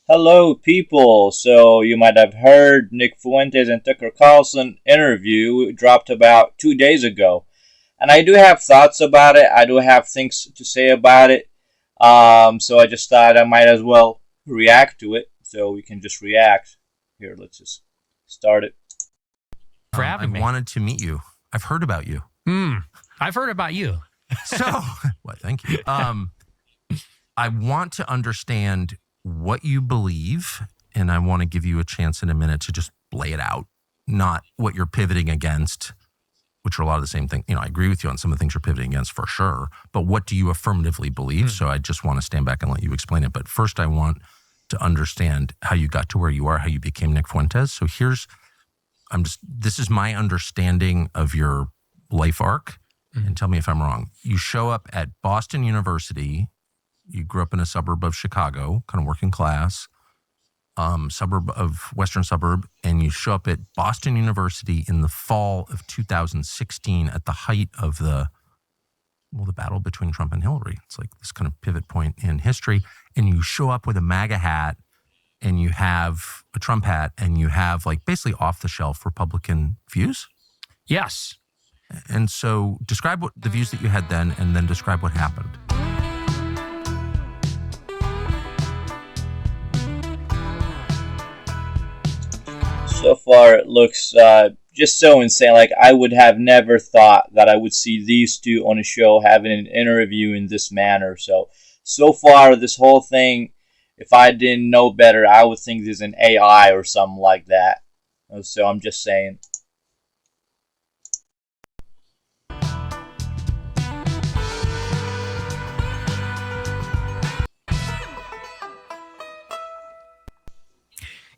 Hello, people. So you might have heard Nick Fuentes and Tucker Carlson interview dropped about 2 days ago, and I do have thoughts about it. I do have things to say about it. So I just thought I might as well react to it. So we can just react. Here, let's just start it. For having me. I wanted to meet you. I've heard about you. I've heard about you. So, well, thank you. I want to understand what you believe, and I want to give you a chance in a minute to just lay it out, not what you're pivoting against, which are a lot of the same thing. I agree with you on some of the things you're pivoting against for sure, but what do you affirmatively believe? So I just want to stand back and let you explain it. But first, I want to understand how you got to where you are, how you became Nick Fuentes. So this is my understanding of your life arc, and tell me if I'm wrong. You show up at Boston University. You grew up in a suburb of Chicago, kind of working class, western suburb, and you show up at Boston University in the fall of 2016 at the height of the battle between Trump and Hillary. It's like this kind of pivot point in history. And you show up with a MAGA hat, and you have a Trump hat, and you have like basically off-the-shelf Republican views. Yes. And so describe what the views that you had then, and then describe what happened. So far, it looks just so insane. Like, I would have never thought that I would see these two on a show having an interview in this manner. So far, this whole thing, if I didn't know better, I would think there's an AI or something like that. So I'm just saying.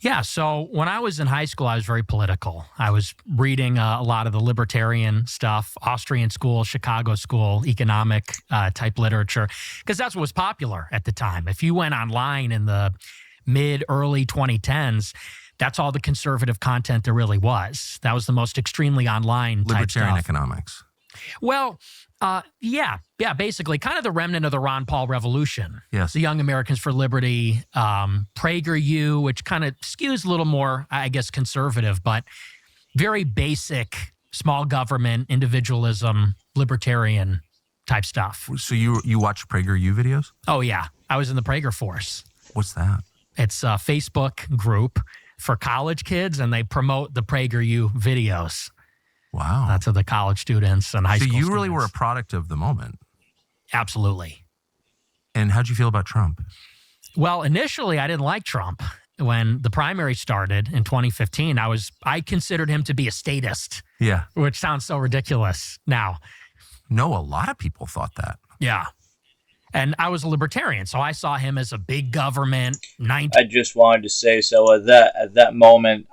Yeah. So when I was in high school, I was very political. I was reading a lot of the libertarian stuff, Austrian school, Chicago school, economic type literature, because that's what was popular at the time. If you went online in the early 2010s, that's all the conservative content there really was. That was the most extremely online type stuff. Libertarian economics. Well, yeah, basically kind of the remnant of the Ron Paul revolution. Yes. The Young Americans for Liberty, PragerU, which kind of skews a little more, I guess, conservative, but very basic small government, individualism, libertarian type stuff. So you watch PragerU videos? Oh, yeah. I was in the Prager Force. What's that? It's a Facebook group for college kids, and they promote the PragerU videos. Wow. To the college students and high school students. So you really were a product of the moment. Absolutely. And how'd you feel about Trump? Well, initially, I didn't like Trump. When the primary started in 2015, I considered him to be a statist. Yeah. Which sounds so ridiculous now. No, a lot of people thought that. Yeah. And I was a libertarian, so I saw him as a big government. I just wanted to say, so at that moment,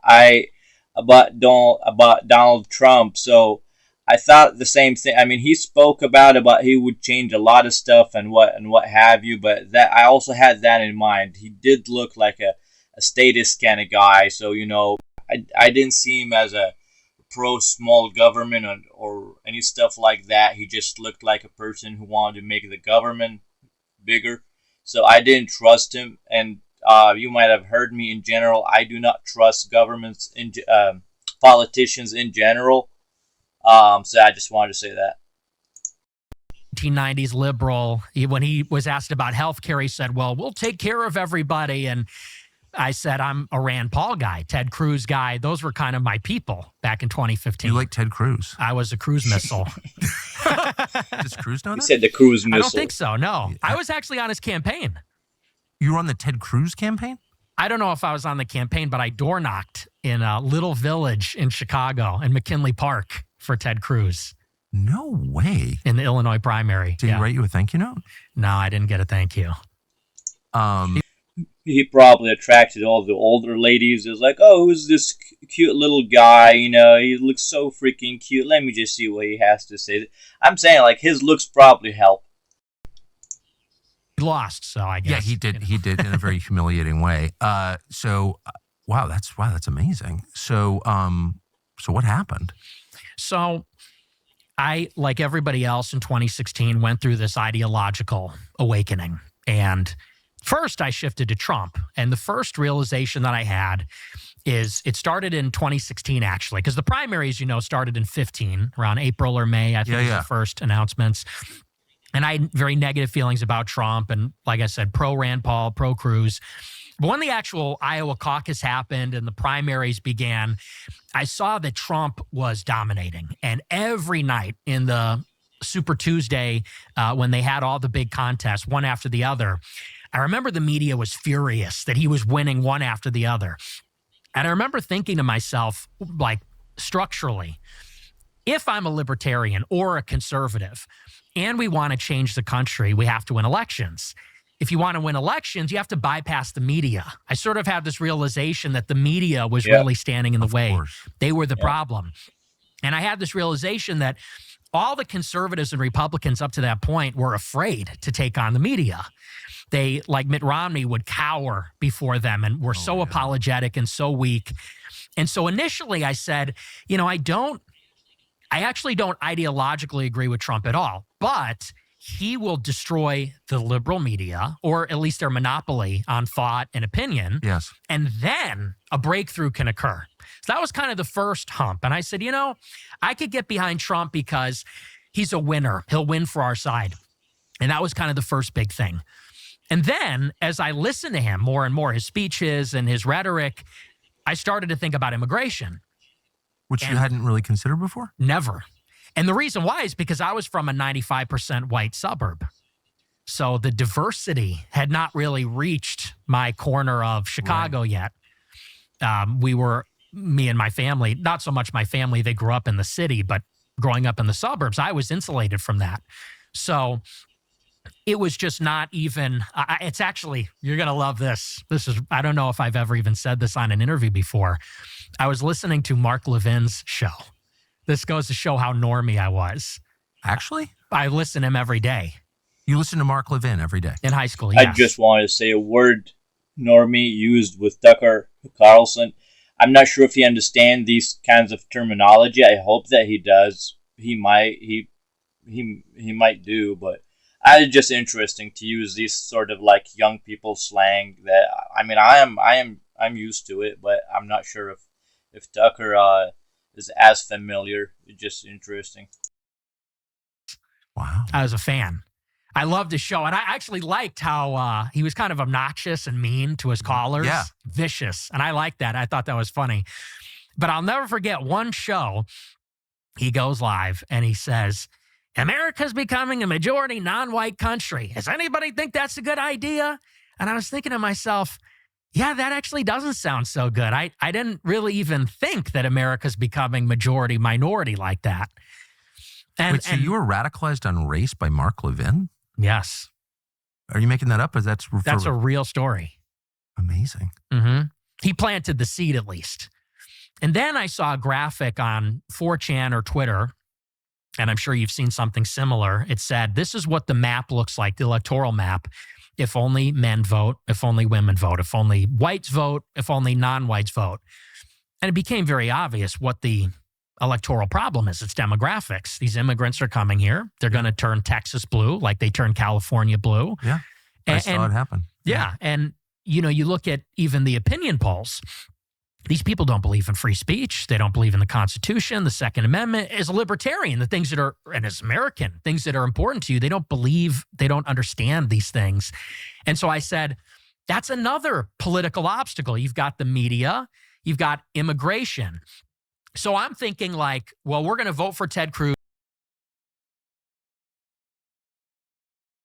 about Donald Trump. So I thought the same thing. I mean, he spoke about he would change a lot of stuff and what have you. But that I also had that in mind. He did look like a statist kind of guy. So I didn't see him as a pro small government or any stuff like that. He just looked like a person who wanted to make the government bigger. So I didn't trust him. And you might have heard me in general. I do not trust governments politicians in general. So I just wanted to say that. 1990s liberal. When he was asked about healthcare, he said, "Well, we'll take care of everybody." And I said, "I'm a Rand Paul guy, Ted Cruz guy. Those were kind of my people back in 2015." You like Ted Cruz? I was a cruise missile. Does Cruz know that? You said the cruise missile. I don't think so. No, I was actually on his campaign. You were on the Ted Cruz campaign? I don't know if I was on the campaign, but I door knocked in a little village in Chicago in McKinley Park for Ted Cruz. No way. In the Illinois primary. Did he write you a thank you note? No, I didn't get a thank you. He probably attracted all the older ladies. It was like, oh, who's this cute little guy? He looks so freaking cute. Let me just see what he has to say. I'm saying, like, his looks probably help. He lost, so I guess. Yeah, he did. He did in a very humiliating way. Wow, that's amazing. So what happened? So I, like everybody else in 2016, went through this ideological awakening. And First, I shifted to Trump. And the first realization that I had is it started in 2016, actually, because the primaries, started in 15, around April or May, I think was the first announcements. And I had very negative feelings about Trump. And like I said, pro Rand Paul, pro Cruz. But when the actual Iowa caucus happened and the primaries began, I saw that Trump was dominating. And every night in the Super Tuesday, when they had all the big contests, one after the other, I remember the media was furious that he was winning one after the other. And I remember thinking to myself, like, structurally, if I'm a libertarian or a conservative and we want to change the country, we have to win elections. If you want to win elections, you have to bypass the media. I sort of had this realization that the media was really standing in the way. Course. They were the problem. And I had this realization that all the conservatives and Republicans up to that point were afraid to take on the media. They, like Mitt Romney, would cower before them and were so apologetic and so weak. And so initially I said, I actually don't ideologically agree with Trump at all, but he will destroy the liberal media, or at least their monopoly on thought and opinion. Yes. And then a breakthrough can occur. So that was kind of the first hump. And I said, I could get behind Trump because he's a winner. He'll win for our side. And that was kind of the first big thing. And then as I listened to him more and more, his speeches and his rhetoric, I started to think about immigration. Which you hadn't really considered before? Never. And the reason why is because I was from a 95% white suburb. So the diversity had not really reached my corner of Chicago yet. Me and my family, not so much my family, they grew up in the city, but growing up in the suburbs, I was insulated from that. So it was just not even, it's actually, you're going to love this. I don't know if I've ever even said this on an interview before. I was listening to Mark Levin's show. This goes to show how normie I was. Actually? I listen to him every day. You listen to Mark Levin every day? In high school, yes. I just wanted to say a word normie used with Tucker Carlson. I'm not sure if he understands these kinds of terminology. I hope that he does. He might. He might do, but it's just interesting to use these sort of like young people slang. That I'm used to it, but I'm not sure if Tucker is as familiar. It's just interesting. Wow. I was a fan. I loved his show. And I actually liked how he was kind of obnoxious and mean to his callers. Yeah. Vicious. And I liked that. I thought that was funny. But I'll never forget one show. He goes live and he says, America's becoming a majority non-white country. Does anybody think that's a good idea? And I was thinking to myself, yeah, that actually doesn't sound so good. I didn't really even think that America's becoming majority minority like that. So you were radicalized on race by Mark Levin? Yes. Are you making that up? That's a real story. Amazing. Mm-hmm. He planted the seed at least. And then I saw a graphic on 4chan or Twitter, and I'm sure you've seen something similar. It said, this is what the map looks like, the electoral map. If only men vote, if only women vote, if only whites vote, if only non-whites vote. And it became very obvious what the electoral problem is. It's demographics. These immigrants are coming here. They're going to turn Texas blue like they turned California blue. Yeah, I saw it happen. Yeah, and you look at even the opinion polls. These people don't believe in free speech. They don't believe in the Constitution, the Second Amendment. As a libertarian, the things that are, and as American, things that are important to you, they don't believe, they don't understand these things. And so I said, that's another political obstacle. You've got the media, you've got immigration. So I'm thinking like, well, we're going to vote for Ted Cruz.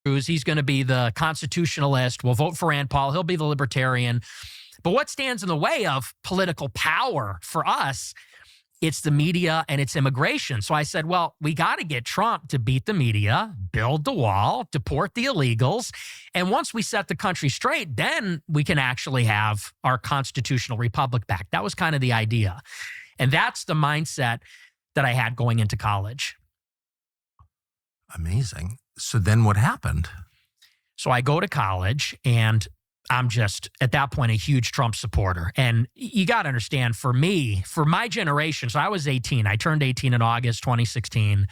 He's going to be the constitutionalist. We'll vote for Rand Paul. He'll be the libertarian. But what stands in the way of political power for us? It's the media and it's immigration. So I said, well, we got to get Trump to beat the media, build the wall, deport the illegals. And once we set the country straight, then we can actually have our constitutional republic back. That was kind of the idea. And that's the mindset that I had going into college. Amazing. So then what happened? So I go to college and I'm just, at that point, a huge Trump supporter. And you got to understand, for me, for my generation, so I was 18. I turned 18 in August 2016.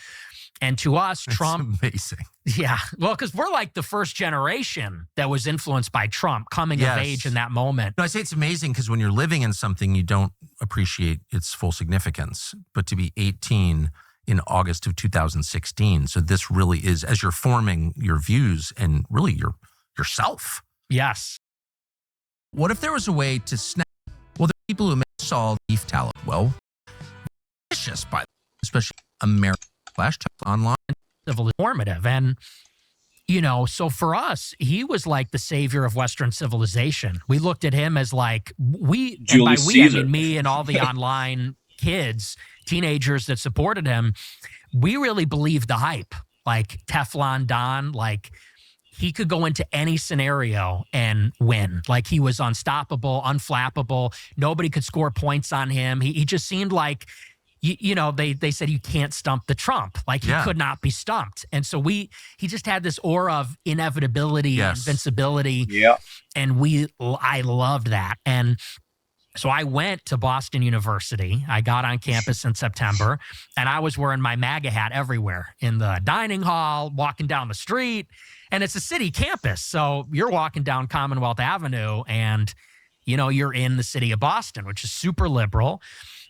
And to us, That's Trump, amazing. yeah, well, because we're like the first generation that was influenced by Trump coming of age in that moment. No, I say it's amazing because when you're living in something, you don't appreciate its full significance. But to be 18 in August of 2016, so this really is, as you're forming your views and really yourself. Yes. What if there was a way to snap? Well, there are people who make solid beef tallow. Well, delicious, by the way, especially American online. Formative. And, you know, so for us, he was like the savior of Western civilization. We looked at him as like, and by we, I mean me and all the online kids, teenagers that supported him. We really believed the hype, like Teflon Don, like he could go into any scenario and win. Like he was unstoppable, unflappable. Nobody could score points on him. He just seemed like, you know, they said you can't stump the Trump. Like he could not be stumped. And so he just had this aura of inevitability, invincibility. Yeah. And I loved that. And so I went to Boston University. I got on campus in September, and I was wearing my MAGA hat everywhere, in the dining hall, walking down the street. And it's a city campus. So you're walking down Commonwealth Avenue and, you know, you're in the city of Boston, which is super liberal.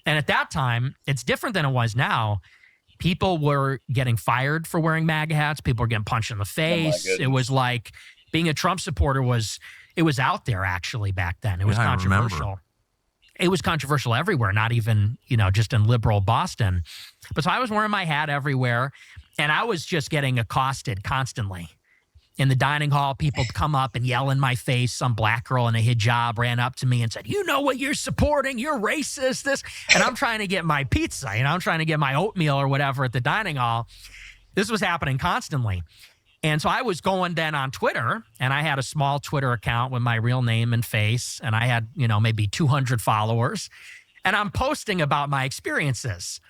And at that time, it's different than it was now. People were getting fired for wearing MAGA hats. People were getting punched in the face. It was like being a Trump supporter was out there actually back then. It was controversial. It was controversial everywhere, not even, you know, just in liberal Boston. But so I was wearing my hat everywhere, and I was just getting accosted constantly. In the dining hall, people would come up and yell in my face. Some black girl in a hijab ran up to me and said, "You know what you're supporting? You're racist." This, and I'm trying to get my pizza, you know, I'm trying to get my oatmeal or whatever at the dining hall. This was happening constantly. And so I was going then on Twitter, and I had a small Twitter account with my real name and face, and I had, you know, maybe 200 followers, and I'm posting about my experiences.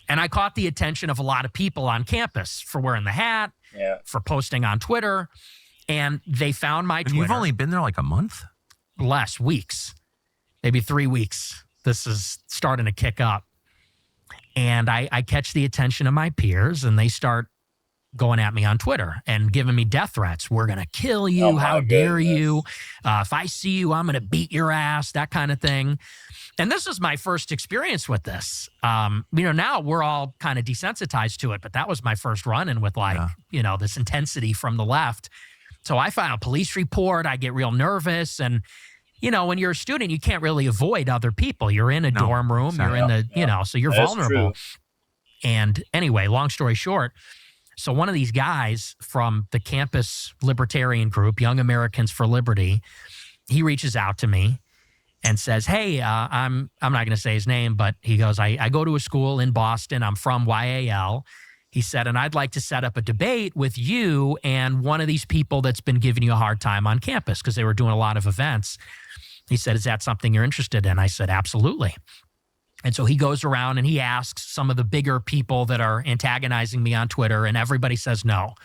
And I caught the attention of a lot of people on campus for wearing the hat, for posting on Twitter, and they found my Twitter. You've only been there like a month? Less weeks, maybe 3 weeks. This is starting to kick up. And I catch the attention of my peers, and they start going at me on Twitter and giving me death threats. "We're going to kill you. Oh, how dare you? If I see you, I'm going to beat your ass," that kind of thing. And this is my first experience with this. You know, now we're all kind of desensitized to it, but that was my first run-in with you know, this intensity from the left. So I file a police report. I get real nervous. And, you know, when you're a student, you can't really avoid other people. You're in a dorm room. You're in the, you know, so you're vulnerable. True. And anyway, long story short, so one of these guys from the campus libertarian group, Young Americans for Liberty, he reaches out to me and says, "Hey, I'm not going to say his name, but he goes, I go to a school in Boston. I'm from YAL." He said, "And I'd like to set up a debate with you and one of these people that's been giving you a hard time on campus," because they were doing a lot of events. He said, "Is that something you're interested in?" I said, "Absolutely." And so he goes around and he asks some of the bigger people that are antagonizing me on Twitter, and everybody says no.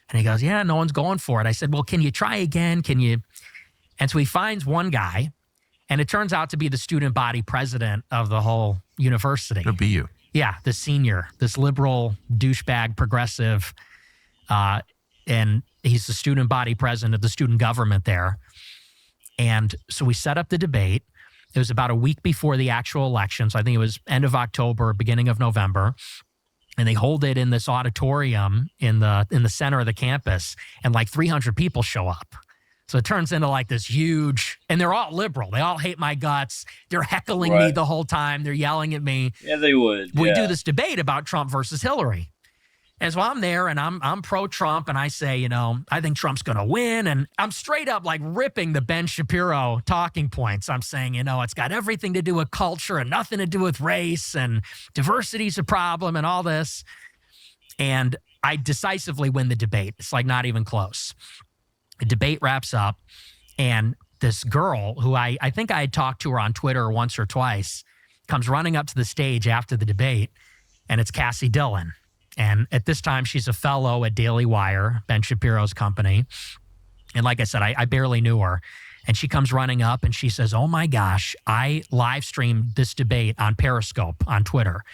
And he goes, "Yeah, no one's going for it." I said, "Well, can you try again? Can you?" And so he finds one guy, and it turns out to be the student body president of the whole university. It'll be you. Yeah, the senior, this liberal douchebag progressive. And he's the student body president of the student government there. And so we set up the debate. It was about a week before the actual election. So I think it was end of October, beginning of November. And they hold it in this auditorium in the center of the campus, and like 300 people show up. So it turns into like this huge, and they're all liberal. They all hate my guts. They're heckling me the whole time. They're yelling at me. Yeah, they would. We do this debate about Trump versus Hillary. And so I'm there, and I'm pro-Trump, and I say, you know, I think Trump's going to win. And I'm straight up like ripping the Ben Shapiro talking points. I'm saying, you know, it's got everything to do with culture and nothing to do with race, and diversity's a problem and all this. And I decisively win the debate. It's like not even close. The debate wraps up, and this girl who I think I had talked to her on Twitter once or twice comes running up to the stage after the debate, and it's Cassie Dillon. And at this time, she's a fellow at Daily Wire, Ben Shapiro's company. And like I said, I barely knew her. And she comes running up and she says, "Oh my gosh, I live streamed this debate on Periscope on Twitter.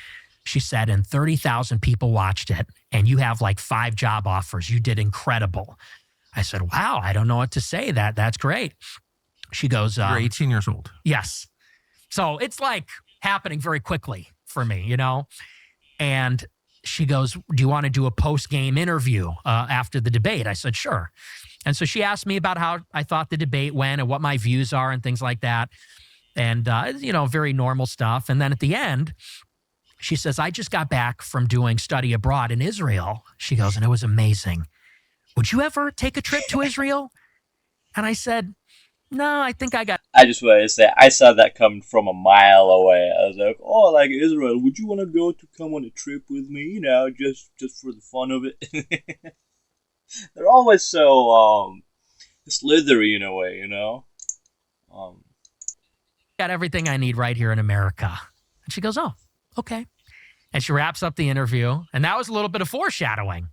She said, and 30,000 people watched it, and you have like 5 job offers. You did incredible. I said, wow, I don't know what to say. That's great. She goes, You're 18 years old. yes. So it's like happening very quickly for me, And she goes, do you want to do a post-game interview after the debate? I said, sure. And so she asked me about how I thought the debate went and what my views are and things like that. And, very normal stuff. And then at the end, she says, I just got back from doing study abroad in Israel. She goes, and it was amazing. Would you ever take a trip to Israel? And I said, no, I think I just wanted to say, I saw that coming from a mile away. I was like, oh, like Israel, would you want to go to come on a trip with me? Just for the fun of it. They're always so slithery in a way, got everything I need right here in America. And she goes, oh, okay. And she wraps up the interview. And that was a little bit of foreshadowing.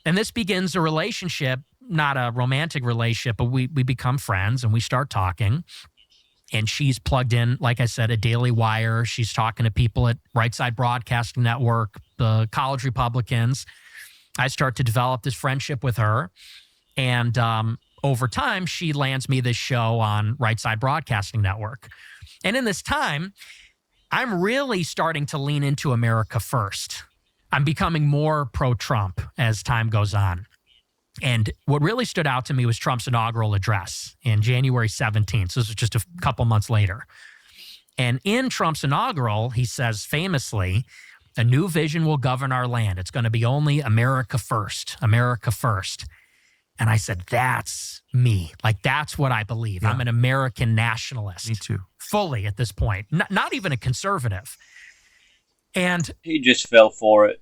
And this begins a relationship, not a romantic relationship, but we become friends and we start talking. And she's plugged in, like I said, a Daily Wire. She's talking to people at Right Side Broadcasting Network, the college Republicans. I start to develop this friendship with her. And over time, she lands me this show on Right Side Broadcasting Network. And in this time, I'm really starting to lean into America first. I'm becoming more pro-Trump as time goes on. And what really stood out to me was Trump's inaugural address in January 17th. So this was just a couple months later. And in Trump's inaugural, he says famously, a new vision will govern our land. It's going to be only America first, America first. And I said, that's me. Like, that's what I believe. Yeah. I'm an American nationalist. Me too. Fully at this point. Not even a conservative. And he just fell for it.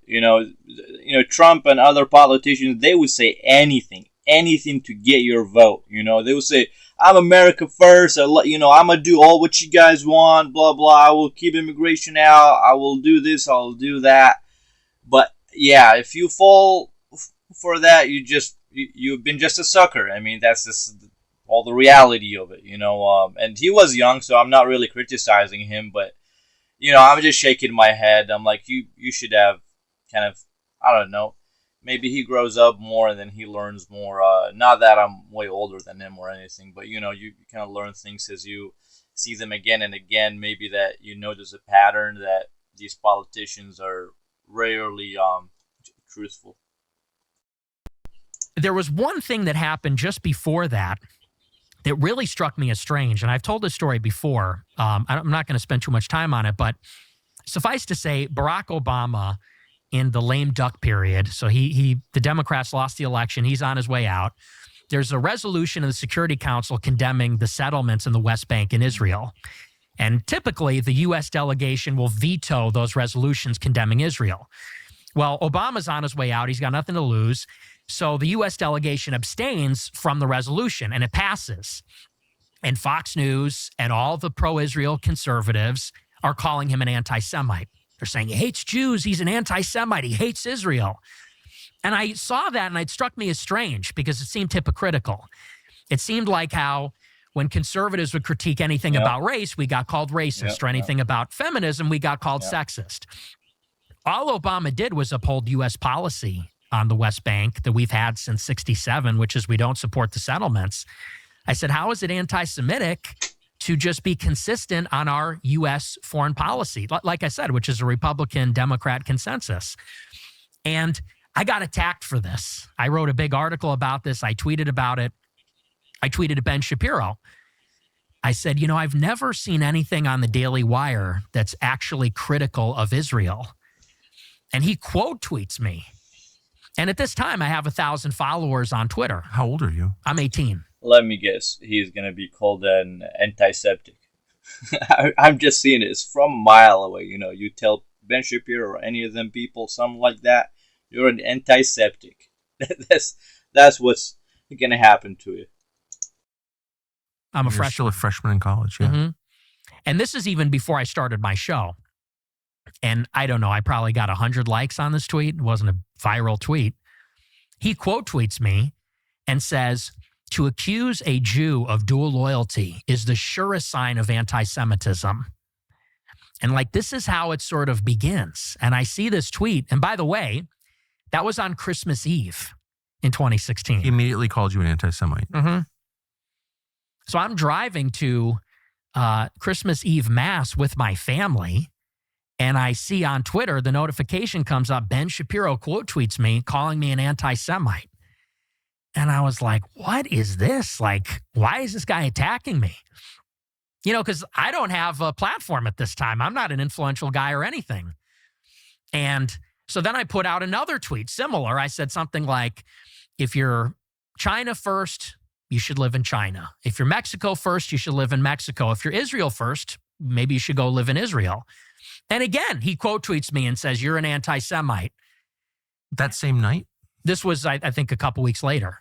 Trump and other politicians, they would say anything to get your vote. They would say, I'm America first. I'm going to do all what you guys want, blah, blah. I will keep immigration out. I will do this. I'll do that. But yeah, if you fall for that, you've been just a sucker. I mean, that's just all the reality of it, and he was young, so I'm not really criticizing him, but I'm just shaking my head. I'm like, you should have kind of, I don't know, maybe he grows up more and then he learns more. Not that I'm way older than him or anything, but you kind of learn things as you see them again and again. Maybe that there's a pattern that these politicians are rarely truthful. There was one thing that happened just before that really struck me as strange. And I've told this story before. I'm not going to spend too much time on it, but suffice to say, Barack Obama in the lame duck period, so the Democrats lost the election. He's on his way out. There's a resolution in the Security Council condemning the settlements in the West Bank in Israel. And typically, the U.S. delegation will veto those resolutions condemning Israel. Well, Obama's on his way out. He's got nothing to lose. So the U.S. delegation abstains from the resolution, and it passes. And Fox News and all the pro-Israel conservatives are calling him an anti-Semite. They're saying he hates Jews. He's an anti-Semite. He hates Israel. And I saw that, and it struck me as strange because it seemed hypocritical. It seemed like how when conservatives would critique anything about race, we got called racist, or anything about feminism, we got called sexist. All Obama did was uphold U.S. policy on the West Bank that we've had since 67, which is we don't support the settlements. I said, how is it anti-Semitic to just be consistent on our U.S. foreign policy? Like I said, which is a Republican-Democrat consensus. And I got attacked for this. I wrote a big article about this. I tweeted about it. I tweeted to Ben Shapiro. I said, I've never seen anything on the Daily Wire that's actually critical of Israel. And he quote tweets me. And at this time, I have 1,000 followers on Twitter. How old are you? I'm 18. Let me guess. He's going to be called an antiseptic. I'm just seeing it. It's from a mile away. You tell Ben Shapiro or any of them people something like that, you're an antiseptic. That's what's going to happen to you. I'm You're still a freshman in college, yeah. Mm-hmm. And this is even before I started my show. And I don't know, I probably got 100 likes on this tweet. It wasn't a viral tweet. He quote tweets me and says, to accuse a Jew of dual loyalty is the surest sign of anti-Semitism. And like, this is how it sort of begins. And I see this tweet. And by the way, that was on Christmas Eve in 2016. He immediately called you an anti-Semite. Mm-hmm. So I'm driving to Christmas Eve Mass with my family. And I see on Twitter, the notification comes up, Ben Shapiro quote tweets me, calling me an anti-Semite. And I was like, what is this? Like, why is this guy attacking me? You know, because I don't have a platform at this time. I'm not an influential guy or anything. And so then I put out another tweet, similar. I said something like, if you're China first, you should live in China. If you're Mexico first, you should live in Mexico. If you're Israel first, maybe you should go live in Israel. And again, he quote tweets me and says, you're an anti-Semite. That same night? This was, I think, a couple weeks later.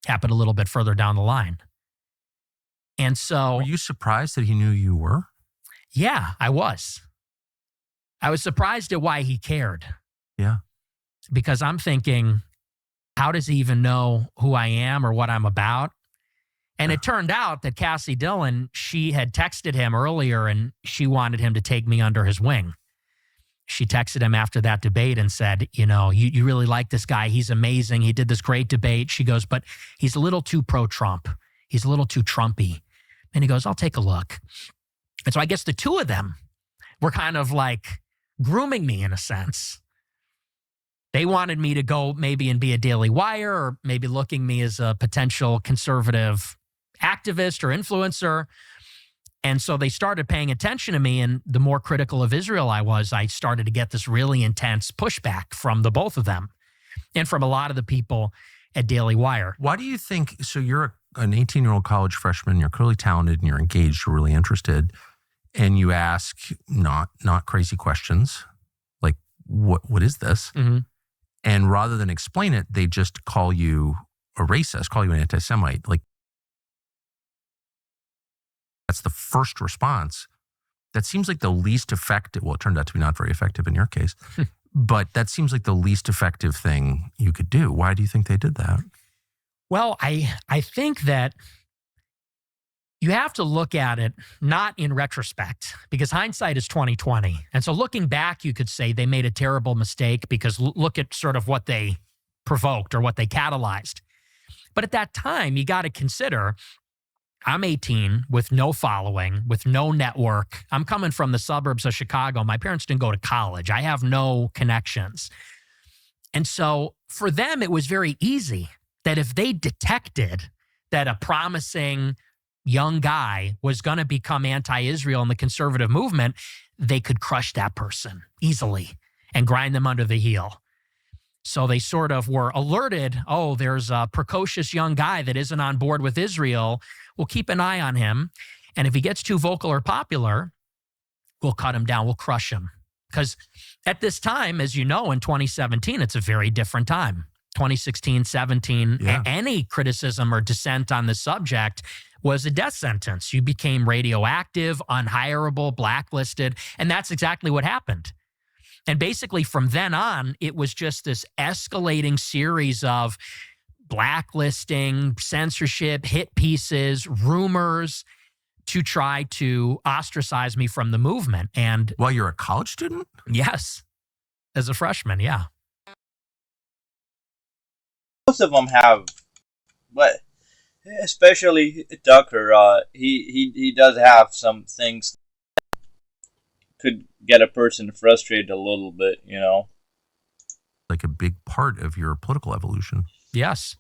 Happened a little bit further down the line. And so... Were you surprised that he knew you were? Yeah, I was. I was surprised at why he cared. Yeah. Because I'm thinking, how does he even know who I am or what I'm about? And it turned out that Cassie Dillon, she had texted him earlier and she wanted him to take me under his wing. She texted him after that debate and said, you know, you really like this guy. He's amazing. He did this great debate. She goes, but he's a little too pro-Trump. He's a little too Trumpy. And he goes, I'll take a look. And so I guess the two of them were kind of like grooming me in a sense. They wanted me to go maybe and be a Daily Wire or maybe looking me as a potential conservative activist or influencer. And so they started paying attention to me. And the more critical of Israel I was, I started to get this really intense pushback from the both of them and from a lot of the people at Daily Wire. Why do you think, so you're an 18-year-old college freshman, you're clearly talented and you're engaged, you're really interested, and you ask not crazy questions like, what is this? Mm-hmm. And rather than explain it, they just call you a racist, call you an anti-Semite. Like, that's the first response. That seems like the least effective. Well, it turned out to be not very effective in your case, but that seems like the least effective thing you could do. Why do you think they did that? Well, I think that you have to look at it not in retrospect because hindsight is 20/20. And so looking back, you could say they made a terrible mistake because look at sort of what they provoked or what they catalyzed. But at that time, you got to consider I'm 18 with no following, with no network. I'm coming from the suburbs of Chicago. My parents didn't go to college. I have no connections. And so for them, it was very easy that if they detected that a promising young guy was going to become anti-Israel in the conservative movement, they could crush that person easily and grind them under the heel. So they sort of were alerted, oh, there's a precocious young guy that isn't on board with Israel. We'll keep an eye on him. And if he gets too vocal or popular, we'll cut him down. We'll crush him. Because at this time, as you know, in 2017, it's a very different time. 2016, 17, Yeah. Any criticism or dissent on the subject was a death sentence. You became radioactive, unhireable, blacklisted, and that's exactly what happened. And basically from then on, it was just this escalating series of blacklisting, censorship, hit pieces, rumors to try to ostracize me from the movement. And While you're a college student? yes, as a freshman, yeah. Most of them have, but especially Tucker, he does have some things that could get a person frustrated a little bit, you know. Like a big part of your political evolution. Yes.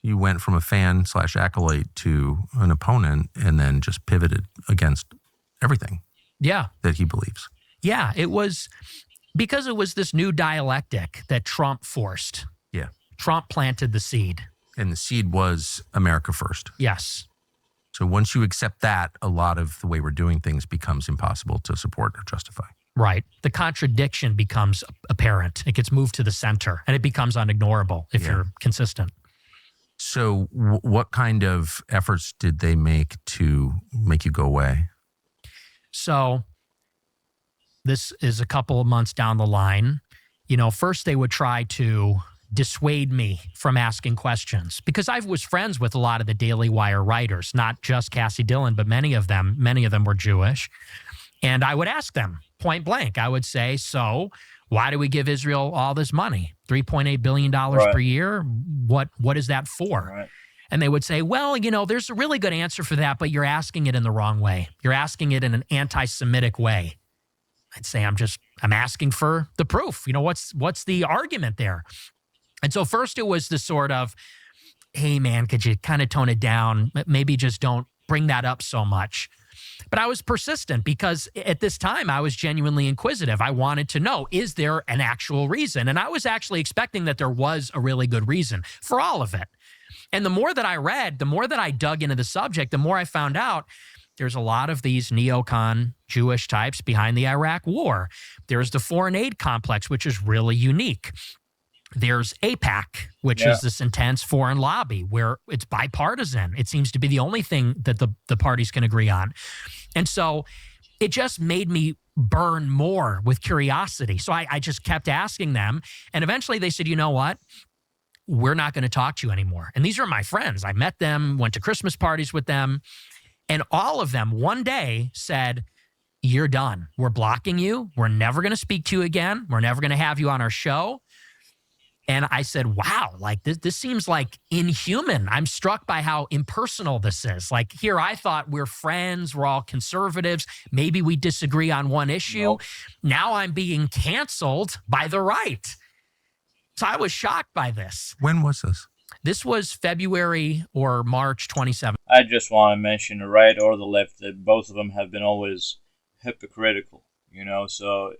You went from a fan / acolyte to an opponent and then just pivoted against everything Yeah. that he believes. Yeah. It was because it was this new dialectic that Trump forced. Yeah. Trump planted the seed. And the seed was America first. Yes. So once you accept that, a lot of the way we're doing things becomes impossible to support or justify. Right. The contradiction becomes apparent. It gets moved to the center and it becomes unignorable if you're consistent. So what kind of efforts did they make to make you go away? So this is a couple of months down the line. You know, first they would try to dissuade me from asking questions because I was friends with a lot of the Daily Wire writers, not just Cassie Dillon, but many of them were Jewish. And I would ask them point blank. I would say, so why do we give Israel all this money? $3.8 billion per year? What is that for? Right. And they would say, well, there's a really good answer for that, but you're asking it in the wrong way. You're asking it in an anti-Semitic way. I'd say, I'm asking for the proof. What's the argument there? And so first it was the sort of, hey man, could you kind of tone it down? Maybe just don't bring that up so much. But I was persistent because at this time I was genuinely inquisitive. I wanted to know, is there an actual reason? And I was actually expecting that there was a really good reason for all of it. And the more that I read, the more that I dug into the subject, the more I found out there's a lot of these neocon Jewish types behind the Iraq war. There's the foreign aid complex, which is really unique. There's AIPAC, which is this intense foreign lobby where it's bipartisan. It seems to be the only thing that the parties can agree on. And so it just made me burn more with curiosity. So I just kept asking them. And eventually they said, you know what? We're not going to talk to you anymore. And these are my friends. I met them, went to Christmas parties with them. And all of them one day said, you're done. We're blocking you. We're never going to speak to you again. We're never going to have you on our show. And I said, wow, like this seems like inhuman. I'm struck by how impersonal this is. Like here, I thought we're friends. We're all conservatives. Maybe we disagree on one issue. Nope. Now I'm being canceled by the right. So I was shocked by this. When was this? This was February or March 27th. I just want to mention the right or the left, that both of them have been always hypocritical, so,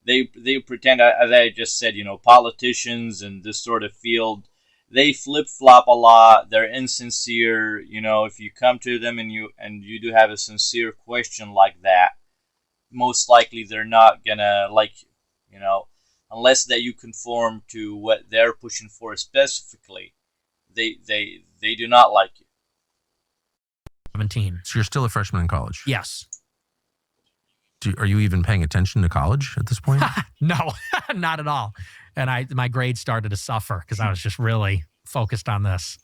they pretend, as I just said, politicians in this sort of field, they flip-flop a lot. They're insincere. If you come to them and you do have a sincere question like that, most likely they're not gonna like you, unless that you conform to what they're pushing for specifically. They do not like you. 17. So you're still a freshman in college? Yes. Are you even paying attention to college at this point? No, not at all. And my grades started to suffer because I was just really focused on this.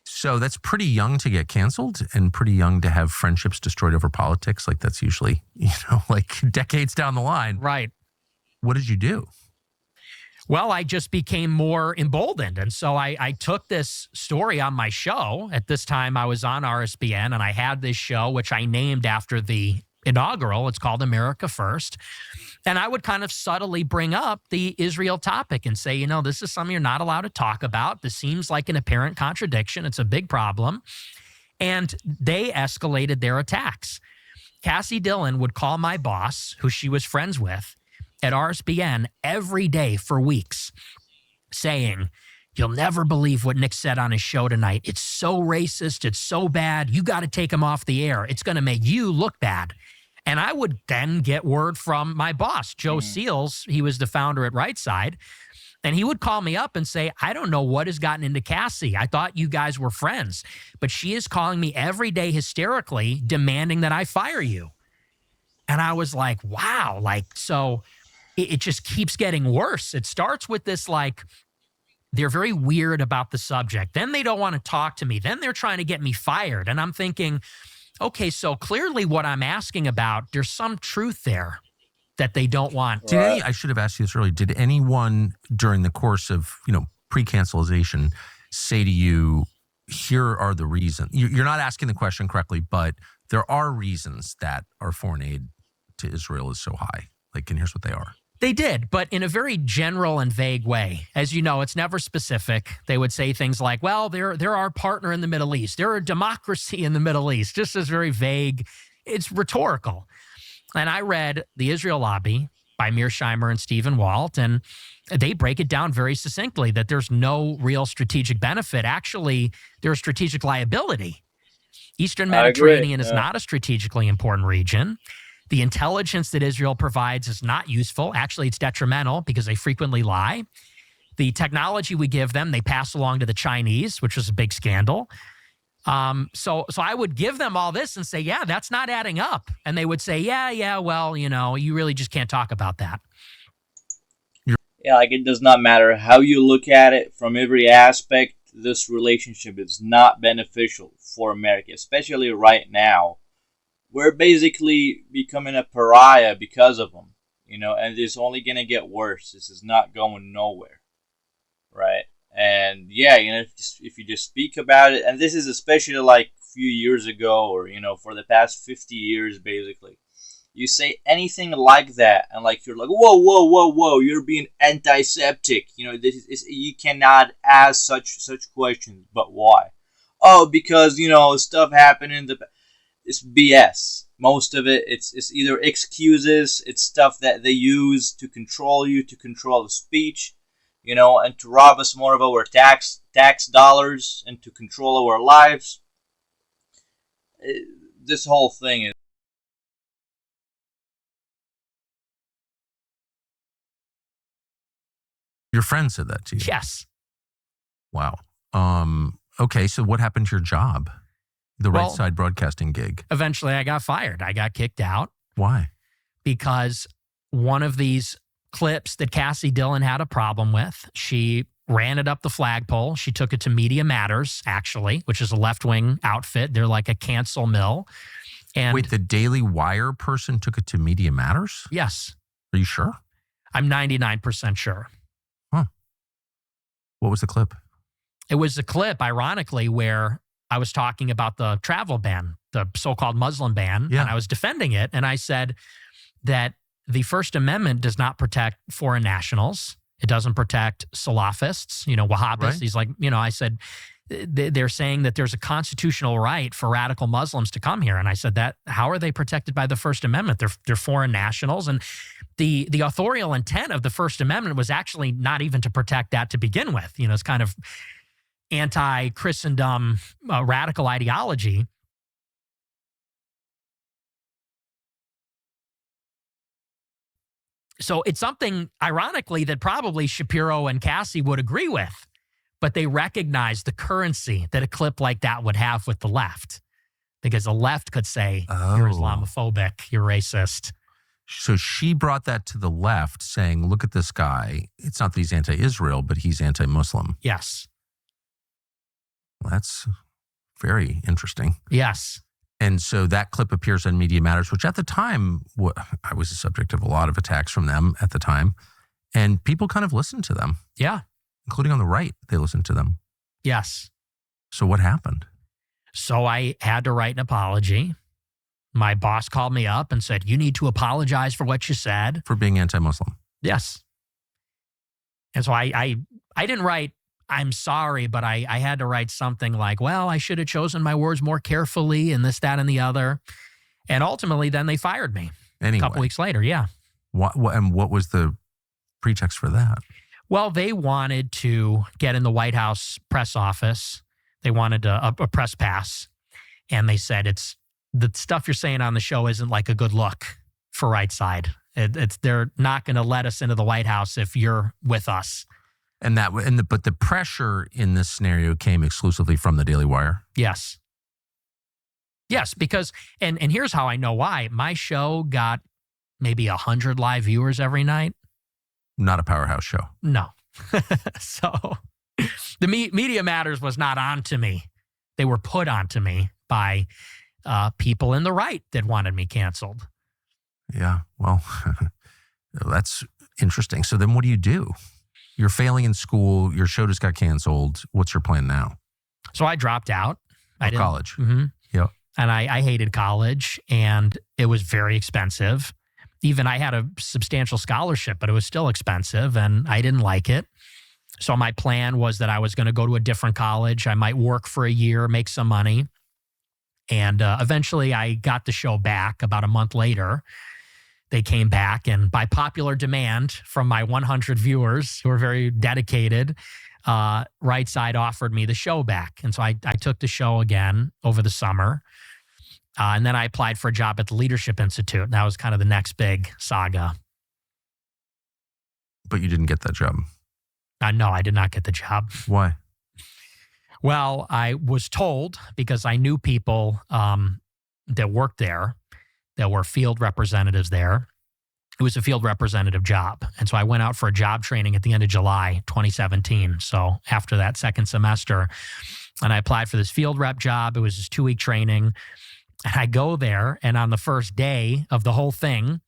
So that's pretty young to get canceled and pretty young to have friendships destroyed over politics. Like that's usually, like decades down the line. Right. What did you do? Well, I just became more emboldened. And so I took this story on my show. At this time, I was on RSBN, and I had this show, which I named after the inaugural. It's called America First. And I would kind of subtly bring up the Israel topic and say, this is something you're not allowed to talk about. This seems like an apparent contradiction. It's a big problem. And they escalated their attacks. Cassie Dillon would call my boss, who she was friends with, at RSBN every day for weeks, saying, you'll never believe what Nick said on his show tonight. It's so racist. It's so bad. You got to take him off the air. It's going to make you look bad. And I would then get word from my boss, Joe Seals. He was the founder at Right Side. And he would call me up and say, I don't know what has gotten into Cassie. I thought you guys were friends, but she is calling me every day hysterically, demanding that I fire you. And I was like, wow, so it just keeps getting worse. It starts with this, they're very weird about the subject. Then they don't want to talk to me. Then they're trying to get me fired. And I'm thinking, okay, so clearly what I'm asking about, there's some truth there that they don't want. I should have asked you this earlier. Did anyone during the course of, pre-cancelization say to you, here are the reasons? You're not asking the question correctly, but there are reasons that our foreign aid to Israel is so high. And here's what they are. They did, but in a very general and vague way. As you know, it's never specific. They would say things like, well, they're our partner in the Middle East. They're a democracy in the Middle East. Just as very vague. It's rhetorical. And I read The Israel Lobby by Mearsheimer and Stephen Walt, and they break it down very succinctly that there's no real strategic benefit. Actually, there's strategic liability. Eastern Mediterranean is not a strategically important region. The intelligence that Israel provides is not useful. Actually, it's detrimental because they frequently lie. The technology we give them, they pass along to the Chinese, which was a big scandal. So I would give them all this and say, yeah, that's not adding up. And they would say, yeah, well, you really just can't talk about that. Yeah, it does not matter how you look at it from every aspect. This relationship is not beneficial for America, especially right now. we're basically becoming a pariah because of them, and it's only going to get worse. This is not going nowhere, right? And yeah, if you just speak about it, and this is especially like a few years ago, or for the past 50 years, basically, you say anything like that, and like you're like, whoa, whoa, whoa, whoa, you're being antiseptic. You cannot ask such questions. But why? Oh, because stuff happened in the. It's BS. Most of it, it's either excuses, it's stuff that they use to control you, to control the speech, and to rob us more of our tax dollars and to control our lives. This whole thing is. Your friend said that to you? Yes. Wow. Okay, so what happened to your job? The Right Side Broadcasting gig? Eventually I got fired. I got kicked out. Why? Because one of these clips that Cassie Dillon had a problem with, she ran it up the flagpole. She took it to Media Matters, actually, which is a left-wing outfit. They're like a cancel mill. And wait, the Daily Wire person took it to Media Matters? Yes. Are you sure? I'm 99% sure. Huh. What was the clip? It was a clip, ironically, where I was talking about the travel ban, the so-called Muslim ban, and I was defending it. And I said that the First Amendment does not protect foreign nationals. It doesn't protect Salafists, Wahhabis. Right. He's like, I said, they're saying that there's a constitutional right for radical Muslims to come here. And I said that, how are they protected by the First Amendment? They're foreign nationals. And the authorial intent of the First Amendment was actually not even to protect that to begin with. It's kind of anti-Christendom radical ideology. So it's something, ironically, that probably Shapiro and Cassie would agree with, but they recognize the currency that a clip like that would have with the left, because the left could say, you're Islamophobic, you're racist. So she brought that to the left, saying, look at this guy. It's not that he's anti-Israel, but he's anti-Muslim. Yes. Well, that's very interesting. Yes. And so that clip appears on Media Matters, which at the time, I was the subject of a lot of attacks from them at the time. And people kind of listened to them. Yeah. Including on the right, they listened to them. Yes. So what happened? So I had to write an apology. My boss called me up and said, you need to apologize for what you said. For being anti-Muslim. Yes. And so I didn't write, I'm sorry, but I had to write something like, well, I should have chosen my words more carefully and this, that, and the other. And ultimately, then they fired me anyway, a couple weeks later. Yeah. What was the pretext for that? Well, they wanted to get in the White House press office. They wanted a press pass. And they said, the stuff you're saying on the show isn't like a good look for Right Side. They're not going to let us into the White House if you're with us. But the pressure in this scenario came exclusively from the Daily Wire. Yes. Yes, because, and here's how I know why. My show got maybe 100 live viewers every night. Not a powerhouse show. No. So the Media Matters was not onto me. They were put onto me by people in the right that wanted me canceled. Yeah, well, that's interesting. So then what do you do? You're failing in school. Your show just got canceled. What's your plan now? So I dropped out. College. Mm-hmm. Yep. And I hated college, and it was very expensive. Even I had a substantial scholarship, but it was still expensive, and I didn't like it. So my plan was that I was going to go to a different college. I might work for a year, make some money. And eventually I got the show back about a month later. They came back, and by popular demand from my 100 viewers who were very dedicated, Right Side offered me the show back. And so I took the show again over the summer. And then I applied for a job at the Leadership Institute. That was kind of the next big saga. But you didn't get that job? No, I did not get the job. Why? Well, I was told, because I knew people that worked there, that were field representatives there. It was a field representative job. And so I went out for a job training at the end of July 2017. So after that second semester, and I applied for this field rep job. It was this 2-week training. And I go there, and on the first day of the whole thing,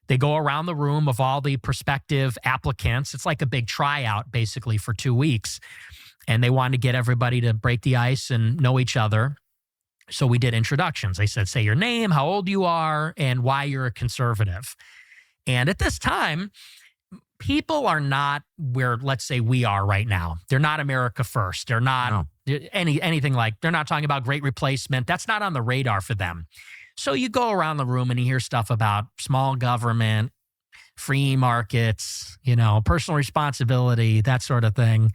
they go around the room of all the prospective applicants. It's like a big tryout, basically, for 2 weeks. And they wanted to get everybody to break the ice and know each other. So we did introductions. They said, say your name, how old you are, and why you're a conservative. And at this time, people are not where, let's say, we are right now. They're not America first. They're not anything like, they're not talking about great replacement. That's not on the radar for them. So you go around the room and you hear stuff about small government, free markets, personal responsibility, that sort of thing.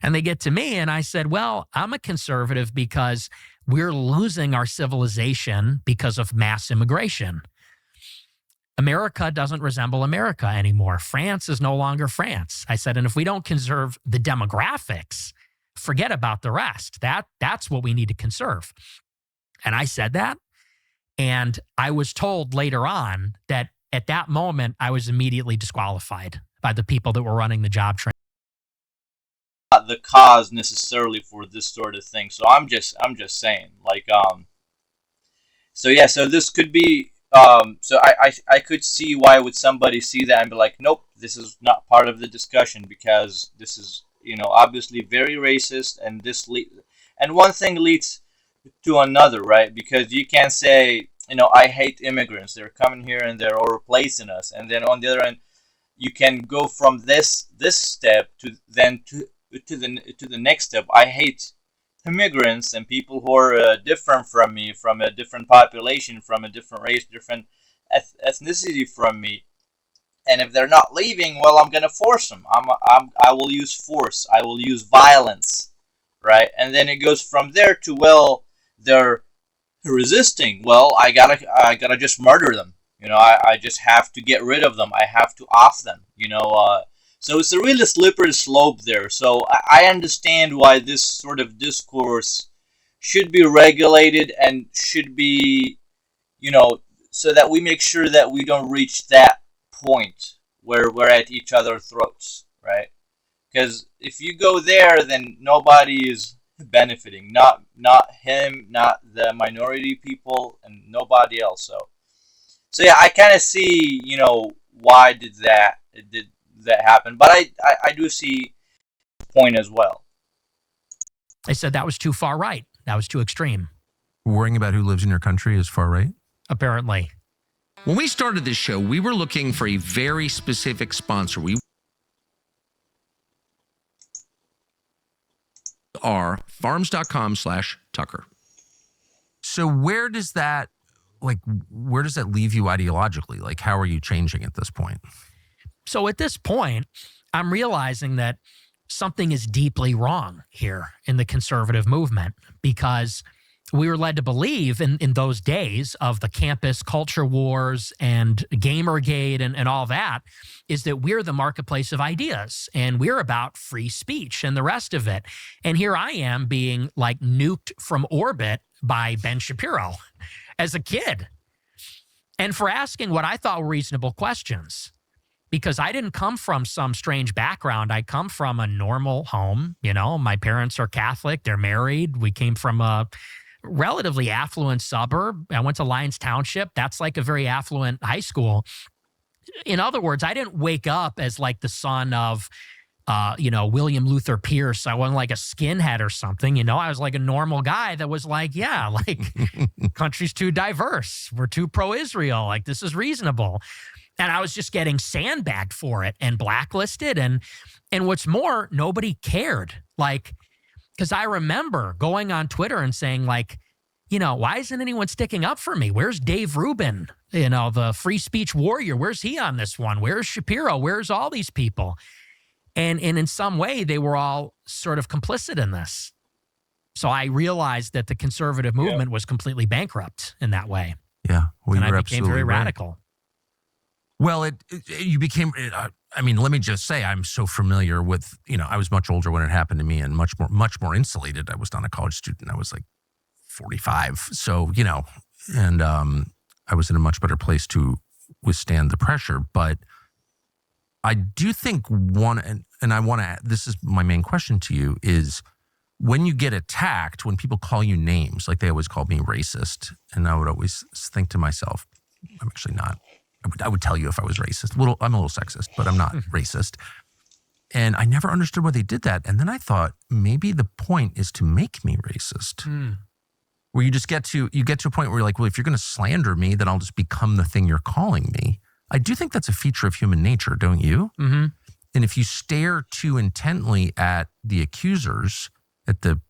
And they get to me and I said, well, I'm a conservative because we're losing our civilization because of mass immigration. America doesn't resemble America anymore. France is no longer France. I said, and if we don't conserve the demographics, forget about the rest. That's what we need to conserve. And I said that. And I was told later on that at that moment, I was immediately disqualified by the people that were running the job training. Not the cause necessarily for this sort of thing. So I'm just saying, so this could be, so I could see why would somebody see that and be like, nope, this is not part of the discussion because this is, obviously very racist, and and one thing leads to another, right? Because you can't say, I hate immigrants. They're coming here and they're all replacing us. And then on the other end, you can go from this step to the next step. I hate immigrants and people who are different from me, from a different population, from a different race, different ethnicity from me. And if they're not leaving, well, I'm gonna force them. I will use force. I will use violence, right? And then it goes from there to, well, they're resisting. Well, I gotta just murder them. I just have to get rid of them. I have to off them. So it's a really slippery slope there. So I understand why this sort of discourse should be regulated and should be, so that we make sure that we don't reach that point where we're at each other's throats, right? Because if you go there, then nobody is benefiting. Not him, not the minority people, and nobody else. So yeah, I kind of see, why did that happen? But I do see the point as well. They said that was too far right. That was too extreme. Worrying about who lives in your country is far right? Apparently. When we started this show, we were looking for a very specific sponsor. We are farms.com/Tucker. So where does that leave you ideologically? Like, how are you changing at this point? So at this point, I'm realizing that something is deeply wrong here in the conservative movement, because we were led to believe in those days of the campus culture wars and Gamergate and all that, is that we're the marketplace of ideas and we're about free speech and the rest of it. And here I am being like nuked from orbit by Ben Shapiro as a kid, and for asking what I thought were reasonable questions. Because I didn't come from some strange background. I come from a normal home. My parents are Catholic. They're married. We came from a relatively affluent suburb. I went to Lyons Township. That's like a very affluent high school. In other words, I didn't wake up as like the son of, William Luther Pierce. I wasn't like a skinhead or something. I was like a normal guy that was like, yeah, like country's too diverse. We're too pro-Israel. Like, this is reasonable. And I was just getting sandbagged for it and blacklisted. And what's more, nobody cared. Like, because I remember going on Twitter and saying, like, why isn't anyone sticking up for me? Where's Dave Rubin? The free speech warrior. Where's he on this one? Where's Shapiro? Where's all these people? And in some way, they were all sort of complicit in this. So I realized that the conservative movement was completely bankrupt in that way. Yeah. Well, and I became absolutely very right. radical. Well, you became, let me just say, I'm so familiar with, I was much older when it happened to me and much more insulated. I was not a college student. I was like 45. So, and I was in a much better place to withstand the pressure. But I do think and I want to, this is my main question to you, is when you get attacked, when people call you names, like they always called me racist, and I would always think to myself, I'm actually not. I would tell you if I was racist. I'm a little sexist, but I'm not racist. And I never understood why they did that. And then I thought maybe the point is to make me racist. Where you just get to a point where you're like, well, if you're going to slander me, then I'll just become the thing you're calling me. I do think that's a feature of human nature, don't you? Mm-hmm. And if you stare too intently at the accusers, at the,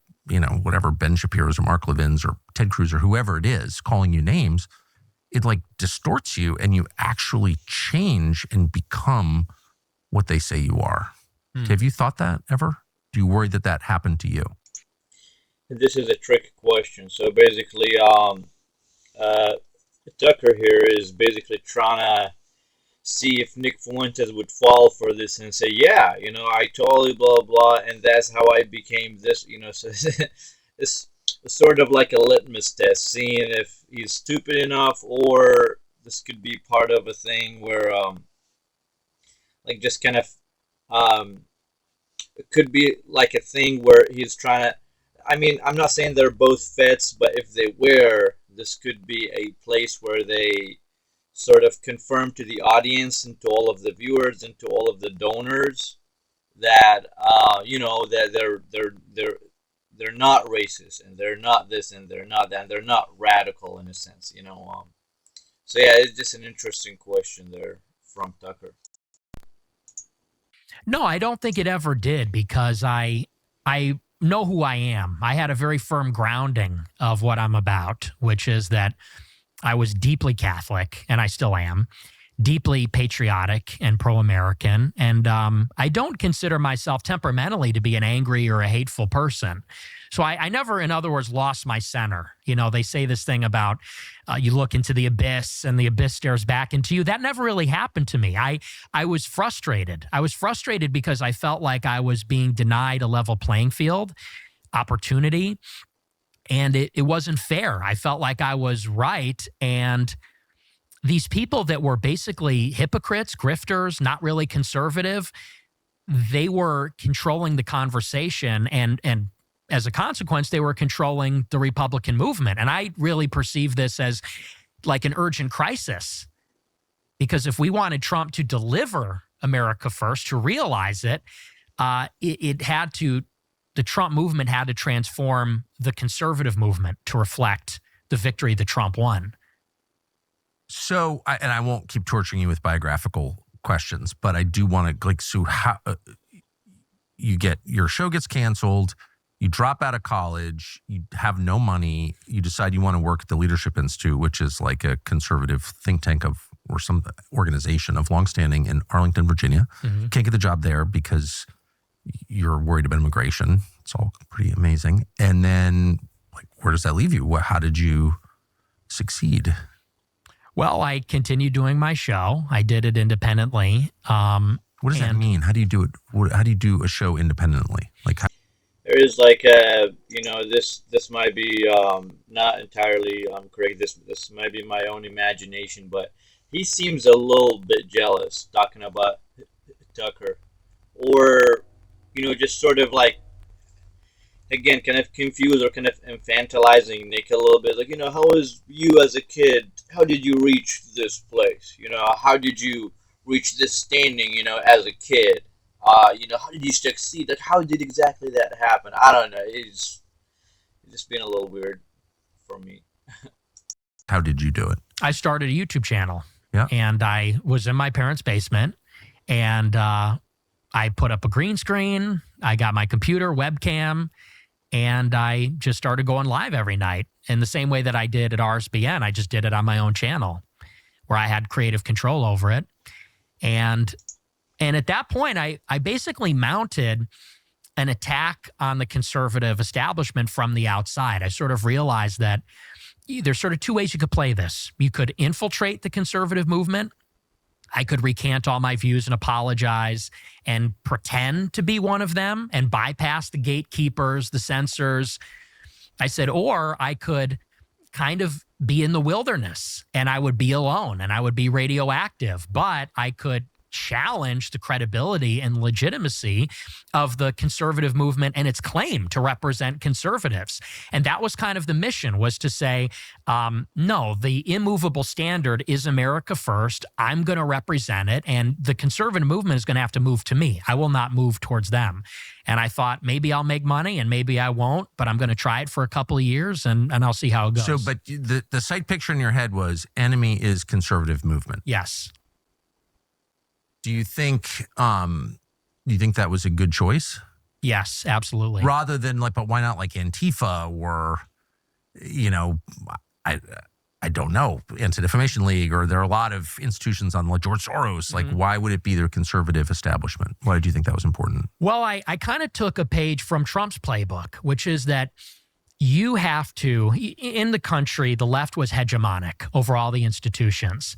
whatever Ben Shapiro's or Mark Levin's or Ted Cruz or whoever it is calling you names, it like distorts you and you actually change and become what they say you are. Have you thought that ever? Do you worry that happened to you? This is a tricky question. So basically, Tucker here is basically trying to see if Nick Fuentes would fall for this and say, yeah, I totally blah, blah, and that's how I became this, so it's sort of like a litmus test, seeing if he's stupid enough, or this could be part of a thing where, like just kind of, it could be like a thing where he's trying to, I'm not saying they're both fits, but if they were, this could be a place where they sort of confirm to the audience and to all of the viewers and to all of the donors that that they're not racist and they're not this and they're not that and they're not radical in a sense, So yeah, it's just an interesting question there from Tucker. No, I don't think it ever did, because I know who I am. I had a very firm grounding of what I'm about, which is that I was deeply Catholic, and I still am, deeply patriotic and pro-American. And I don't consider myself temperamentally to be an angry or a hateful person. So I never, in other words, lost my center. They say this thing about you look into the abyss and the abyss stares back into you. That never really happened to me. I was frustrated. I was frustrated because I felt like I was being denied a level playing field, opportunity, and it wasn't fair. I felt like I was right, and these people that were basically hypocrites, grifters, not really conservative, they were controlling the conversation, and as a consequence, they were controlling the Republican movement. And I really perceive this as like an urgent crisis, because if we wanted Trump to deliver America first, to realize it, the Trump movement had to transform the conservative movement to reflect the victory that Trump won. So, I won't keep torturing you with biographical questions, but I do want to, so how your show gets canceled, you drop out of college, you have no money, you decide you want to work at the Leadership Institute, which is like a conservative think tank or some organization of longstanding in Arlington, Virginia. Mm-hmm. Can't get the job there because you're worried about immigration. It's all pretty amazing. And then, where does that leave you? How did you succeed? Well, I continued doing my show. I did it independently. What does that mean? How do you do it? How do you do a show independently? There is this might be not entirely correct. This might be my own imagination, but he seems a little bit jealous talking about Tucker, or just sort of again, kind of confused or kind of infantilizing Nick a little bit. How was you as a kid? How did you reach this place? How did you reach this standing, as a kid? How did you succeed? How did exactly that happen? I don't know. It's just been a little weird for me. How did you do it? I started a YouTube channel. Yeah. And I was in my parents' basement, and I put up a green screen. I got my computer, webcam, and I just started going live every night in the same way that I did at RSBN. I just did it on my own channel where I had creative control over it. And at that point, I basically mounted an attack on the conservative establishment from the outside. I sort of realized that there's sort of two ways you could play this. You could infiltrate the conservative movement. I could recant all my views and apologize and pretend to be one of them and bypass the gatekeepers, the censors. I said, or I could kind of be in the wilderness and I would be alone and I would be radioactive, but I could challenge the credibility and legitimacy of the conservative movement and its claim to represent conservatives. And that was kind of the mission, was to say, no, the immovable standard is America first. I'm going to represent it. And the conservative movement is going to have to move to me. I will not move towards them. And I thought, maybe I'll make money and maybe I won't, but I'm going to try it for a couple of years and I'll see how it goes. So, but the sight picture in your head was enemy is conservative movement. Yes. Do you think that was a good choice? Yes, absolutely. Rather than like, but why not like Antifa or, I don't know, Anti-Defamation League, or there are a lot of institutions on like George Soros. Like, why would it be the conservative establishment? Why did you think that was important? Well, I kind of took a page from Trump's playbook, which is that you have to, in the country, the left was hegemonic over all the institutions.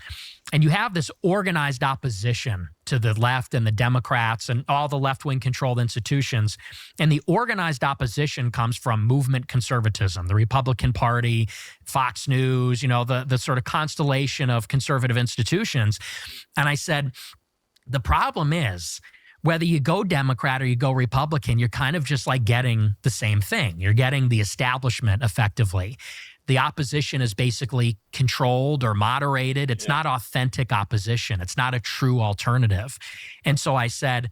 And you have this organized opposition to the left and the Democrats and all the left-wing controlled institutions. And the organized opposition comes from movement conservatism, the Republican Party, Fox News, the sort of constellation of conservative institutions. And I said, the problem is, whether you go Democrat or you go Republican, you're kind of just like getting the same thing. You're getting the establishment effectively. The opposition is basically controlled or moderated. It's not authentic opposition. It's not a true alternative. And so I said,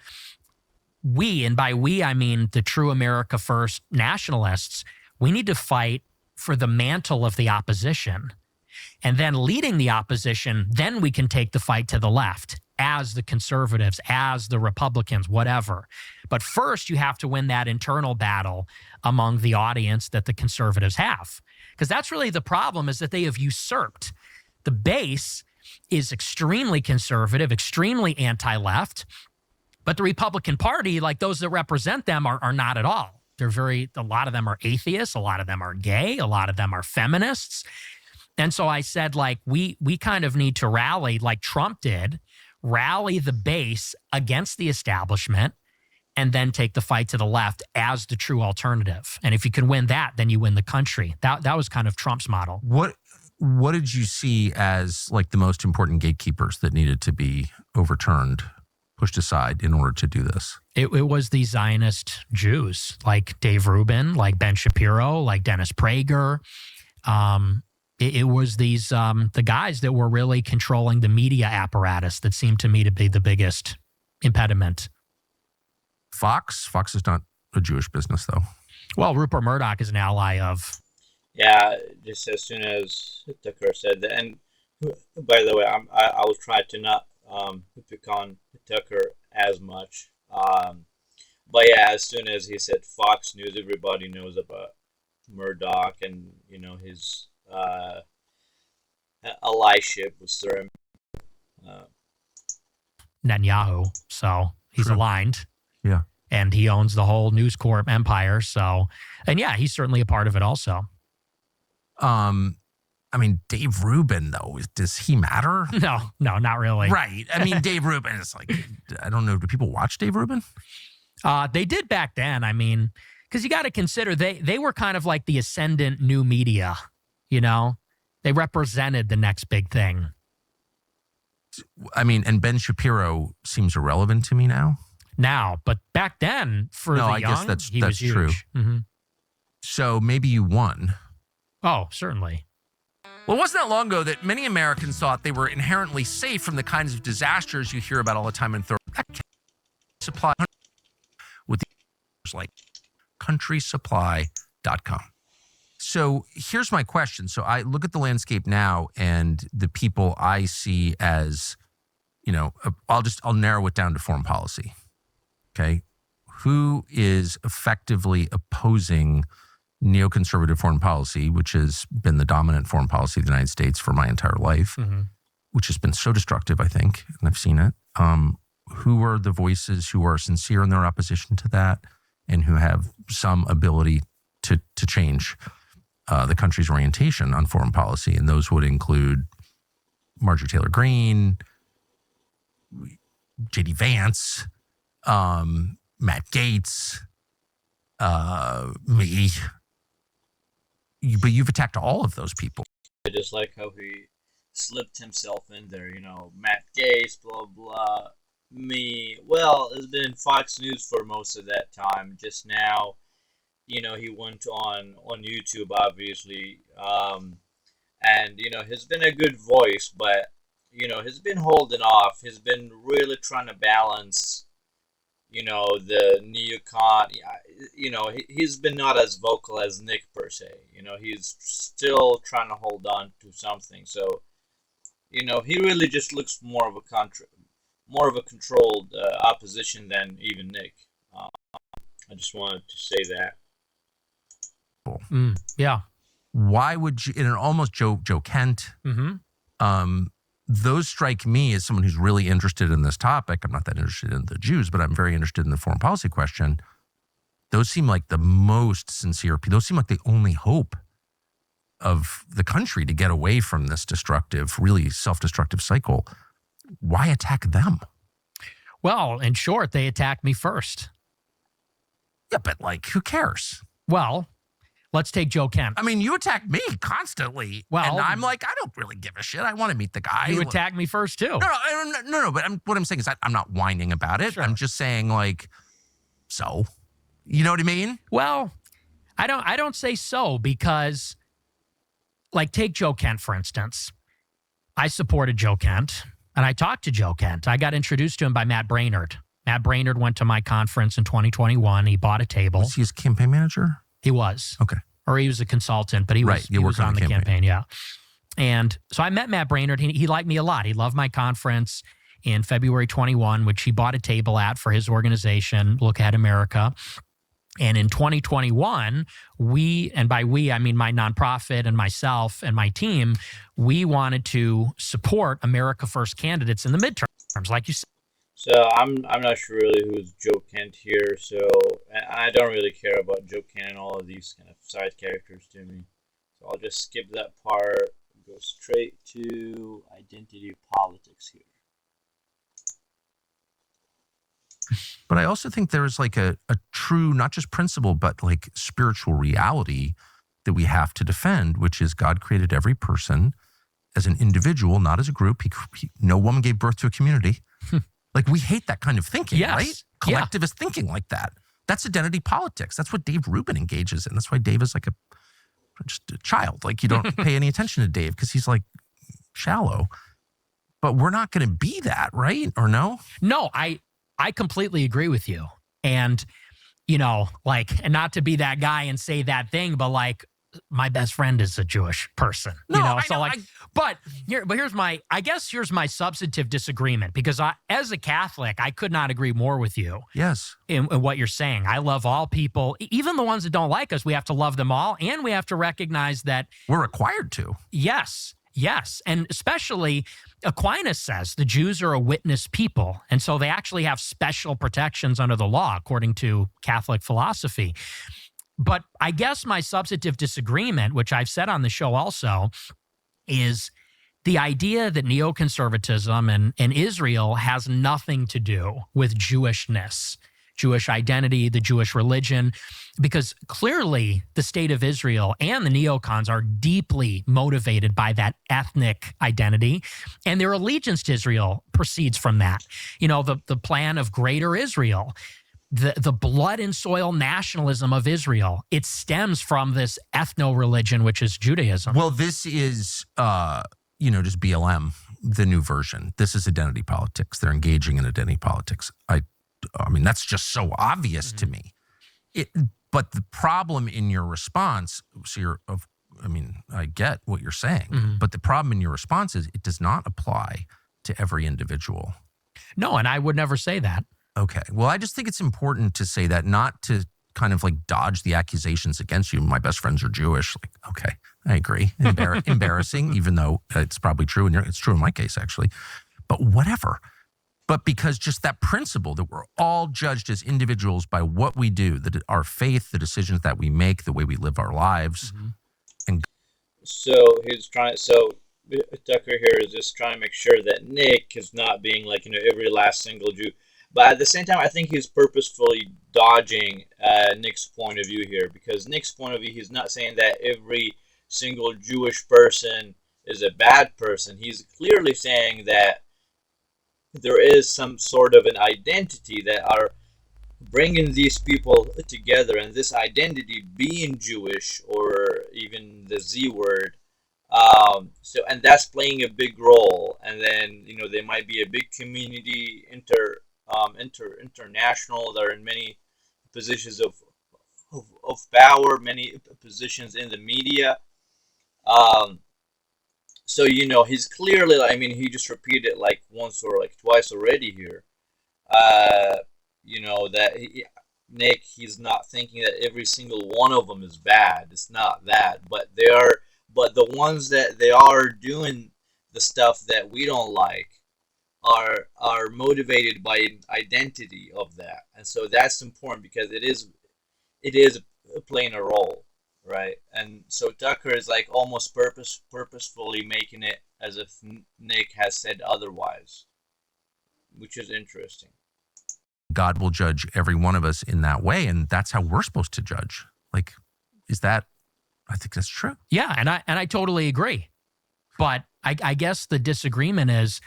we, and by we, I mean the true America First nationalists, we need to fight for the mantle of the opposition. And then leading the opposition, then we can take the fight to the left as the conservatives, as the Republicans, whatever. But first, you have to win that internal battle among the audience that the conservatives have. Because that's really the problem, is that they have usurped. The base is extremely conservative, extremely anti-left. But the Republican Party, like those that represent them, are not at all. A lot of them are atheists, a lot of them are gay, a lot of them are feminists. And so I said, like, we kind of need to rally, like Trump did, rally the base against the establishment, and then take the fight to the left as the true alternative. And if you can win that, then you win the country. That was kind of Trump's model. What did you see as like the most important gatekeepers that needed to be overturned, pushed aside in order to do this? It was the Zionist Jews, like Dave Rubin, like Ben Shapiro, like Dennis Prager. It was these the guys that were really controlling the media apparatus that seemed to me to be the biggest impediment. Fox is not a Jewish business, though. Well, Rupert Murdoch is an ally of. Yeah, just as soon as Tucker said that, and by the way, I will try to not pick on Tucker as much. But yeah, as soon as he said Fox News, everybody knows about Murdoch and his allyship with Sir Netanyahu, so he's True. aligned. Yeah. And he owns the whole News Corp empire. So, and yeah, he's certainly a part of it also. I mean, Dave Rubin, though, does he matter? No, not really. Right. I mean, Dave Rubin is like, I don't know. Do people watch Dave Rubin? They did back then. I mean, because you got to consider they were kind of like the ascendant new media, They represented the next big thing. I mean, and Ben Shapiro seems irrelevant to me now. But back then, for the young, he was huge. True. Mm-hmm. So maybe you won. Oh, certainly. Well, it wasn't that long ago that many Americans thought they were inherently safe from the kinds of disasters you hear about all the time in third supply with the like countrysupply.com. So here's my question. So I look at the landscape now and the people I see as, I'll narrow it down to foreign policy. Okay. Who is effectively opposing neoconservative foreign policy, which has been the dominant foreign policy of the United States for my entire life, which has been so destructive, I think, and I've seen it. Who are the voices who are sincere in their opposition to that and who have some ability to change the country's orientation on foreign policy? And those would include Marjorie Taylor Greene, J.D. Vance, Matt Gaetz, me. But you've attacked all of those people. I just like how he slipped himself in there, Matt Gaetz, blah, blah. Me, well, it's been Fox News for most of that time. Just now, he went on YouTube, obviously, and he's been a good voice, but he's been holding off. He's been really trying to balance, the neocon. He's been not as vocal as Nick per se. He's still trying to hold on to something. So, he really just looks more of a controlled opposition than even Nick. Uh, I just wanted to say that. Yeah. Why would you, and almost Joe Kent, those strike me as someone who's really interested in this topic. I'm not that interested in the Jews, but I'm very interested in the foreign policy question. Those seem like the most sincere. Those seem like the only hope of the country to get away from this destructive, really self-destructive cycle. Why attack them? Well, in short, they attacked me first. Yeah, but who cares? Well, let's take Joe Kent. I mean, you attack me constantly. Well, and I'm like, I don't really give a shit. I want to meet the guy. You attacked me first, too. No. But what I'm saying is I'm not whining about it. Sure. I'm just saying, so, you know what I mean? Well, I don't say so because, take Joe Kent, for instance. I supported Joe Kent, and I talked to Joe Kent. I got introduced to him by Matt Brainerd. Matt Brainerd went to my conference in 2021. He bought a table. Was he his campaign manager? He was. Okay. Or he was a consultant, but he was on the campaign. Yeah. And so I met Matt Brainerd. He liked me a lot. He loved my conference in February 21, which he bought a table at for his organization, Look at America. And in 2021, and by we, I mean my nonprofit and myself and my team, we wanted to support America First candidates in the midterms, like you said. So I'm not sure really who's Joe Kent here. So I don't really care about Joe Kent and all of these kind of side characters to me. So I'll just skip that part. Go straight to identity politics here. But I also think there's a true, not just principle, but spiritual reality that we have to defend, which is God created every person as an individual, not as a group. No woman gave birth to a community. We hate that kind of thinking, yes. Right? Collectivist thinking like that. That's identity politics. That's what Dave Rubin engages in. That's why Dave is just a child. You don't pay any attention to Dave because he's shallow. But we're not going to be that, right? Or no? No, I completely agree with you. And, and not to be that guy and say that thing, but my best friend is a Jewish person, but here's my substantive disagreement, because as a Catholic, I could not agree more with you. Yes. In what you're saying. I love all people, even the ones that don't like us. We have to love them all. And we have to recognize that we're required to. Yes. And especially Aquinas says the Jews are a witness people. And so they actually have special protections under the law, according to Catholic philosophy. But I guess my substantive disagreement, which I've said on the show also, is the idea that neoconservatism and Israel has nothing to do with Jewishness, Jewish identity, the Jewish religion, because clearly the state of Israel and the neocons are deeply motivated by that ethnic identity, and their allegiance to Israel proceeds from that. The plan of Greater Israel, the blood and soil nationalism of Israel, it stems from this ethno-religion, which is Judaism. Well, this is, just BLM, the new version. This is identity politics. They're engaging in identity politics. I mean, that's just so obvious to me. But the problem in your response, I get what you're saying, but the problem in your response is it does not apply to every individual. No, and I would never say that. Okay. Well, I just think it's important to say that, not to kind of dodge the accusations against you. My best friends are Jewish. Okay, I agree. Embarrassing, even though it's probably true. And it's true in my case, actually. But whatever. But because just that principle that we're all judged as individuals by what we do, that our faith, the decisions that we make, the way we live our lives. And so Tucker here is just trying to make sure that Nick is not being every last single Jew. But at the same time, I think he's purposefully dodging Nick's point of view here, because Nick's point of view, he's not saying that every single Jewish person is a bad person. He's clearly saying that there is some sort of an identity that are bringing these people together, and this identity being Jewish or even the Z word. So, and that's playing a big role. And then, there might be a big community international. They're in many positions of power, many positions in the media. Um, so, he's clearly, he just repeated it like once or like twice already here. Uh, that Nick, he's not thinking that every single one of them is bad. It's not that, but the ones that they are doing the stuff that we don't like are motivated by identity of that, and so that's important because it is playing a role, right? And so Tucker is like almost purposefully making it as if Nick has said otherwise, which is interesting. God will judge every one of us in that way, and that's how we're supposed to judge. Like, is that? I think that's true. Yeah, and I totally agree. But I guess the disagreement is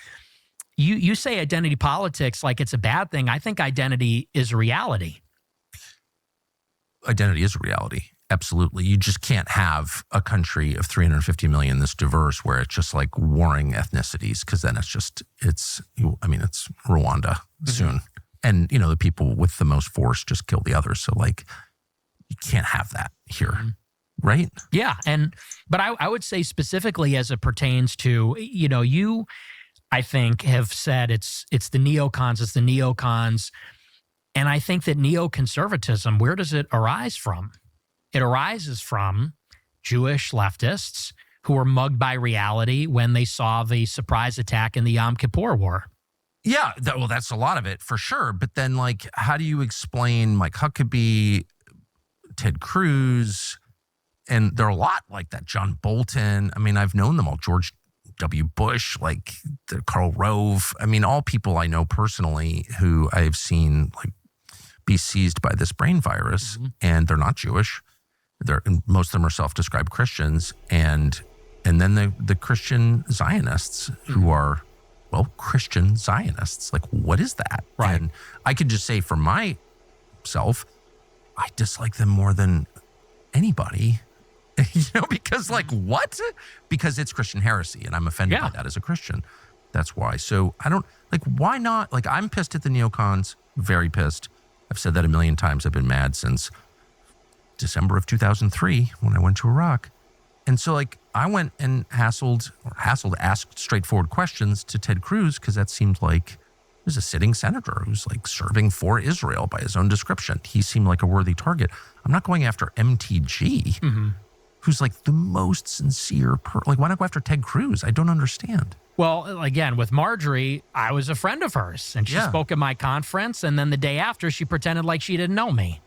you say identity politics like it's a bad thing. I think identity is a reality. Identity is a reality. Absolutely. You just can't have a country of 350 million this diverse where it's just like warring ethnicities, because then it's Rwanda soon. And, the people with the most force just kill the others. So, like, you can't have that here, right? Yeah. But I would say specifically as it pertains to, you, I think, have said it's the neocons. And I think that neoconservatism, where does it arise from? It arises from Jewish leftists who were mugged by reality when they saw the surprise attack in the Yom Kippur War. Yeah, that's a lot of it for sure. But then, like, how do you explain Mike Huckabee, Ted Cruz, and there are a lot like that, John Bolton. I mean, I've known them all, George W. Bush, like Karl Rove. I mean, all people I know personally who I've seen like be seized by this brain virus, and they're not Jewish. Most of them are self-described Christians, and then the Christian Zionists who are, well, Christian Zionists. Like, what is that? Right. And I could just say for myself, I dislike them more than anybody, because like, what? Because it's Christian heresy, and I'm offended by that as a Christian. That's why. So I don't, like, why not? Like, I'm pissed at the neocons, very pissed. I've said that a million times. I've been mad since December of 2003 when I went to Iraq. And so, like, I went and asked straightforward questions to Ted Cruz, because that seemed like he was a sitting senator who's like serving for Israel by his own description. He seemed like a worthy target. I'm not going after MTG, who's like the most sincere like, why not go after Ted Cruz? I don't understand. Well, again, with Marjorie, I was a friend of hers, and she spoke at my conference, and then the day after, she pretended like she didn't know me.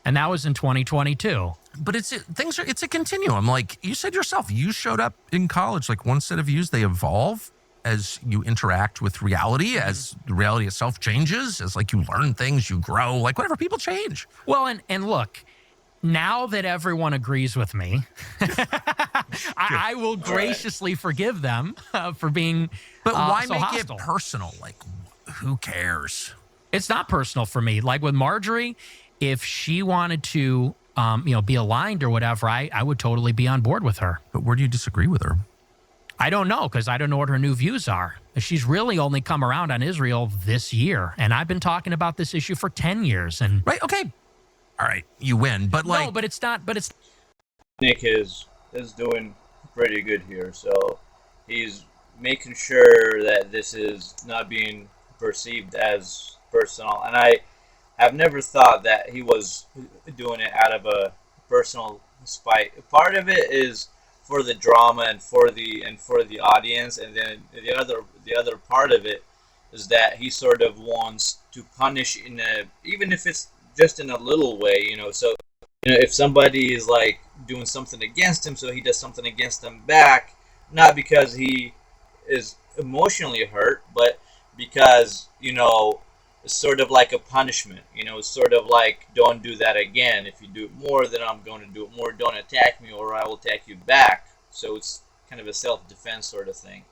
And that was in 2022. But it's a continuum. Like you said yourself, you showed up in college, like one set of views, they evolve as you interact with reality, as the reality itself changes, as like you learn things, you grow, like whatever, people change. Well, and look, now that everyone agrees with me, I will graciously forgive them for being But why so make hostile. it personal? Like, who cares? It's not personal for me. Like with Marjorie, if she wanted to, be aligned or whatever, I would totally be on board with her. But where do you disagree with her? I don't know, because I don't know what her new views are. She's really only come around on Israel this year, and I've been talking about this issue for 10 years. And right, okay, all right, you win. But like, no, but it's not. But it's Nick is doing pretty good here, so he's making sure that this is not being perceived as personal. And I have never thought that he was doing it out of a personal spite. Part of it is for the drama and for the audience, and then the other part of it is that he sort of wants to punish even if it's just in a little way, So if somebody is like doing something against him, so he does something against them back, not because he is emotionally hurt, but because it's sort of like a punishment. It's sort of like, don't do that again. If you do it more, then I'm going to do it more. Don't attack me, or I will attack you back. So it's kind of a self-defense sort of thing.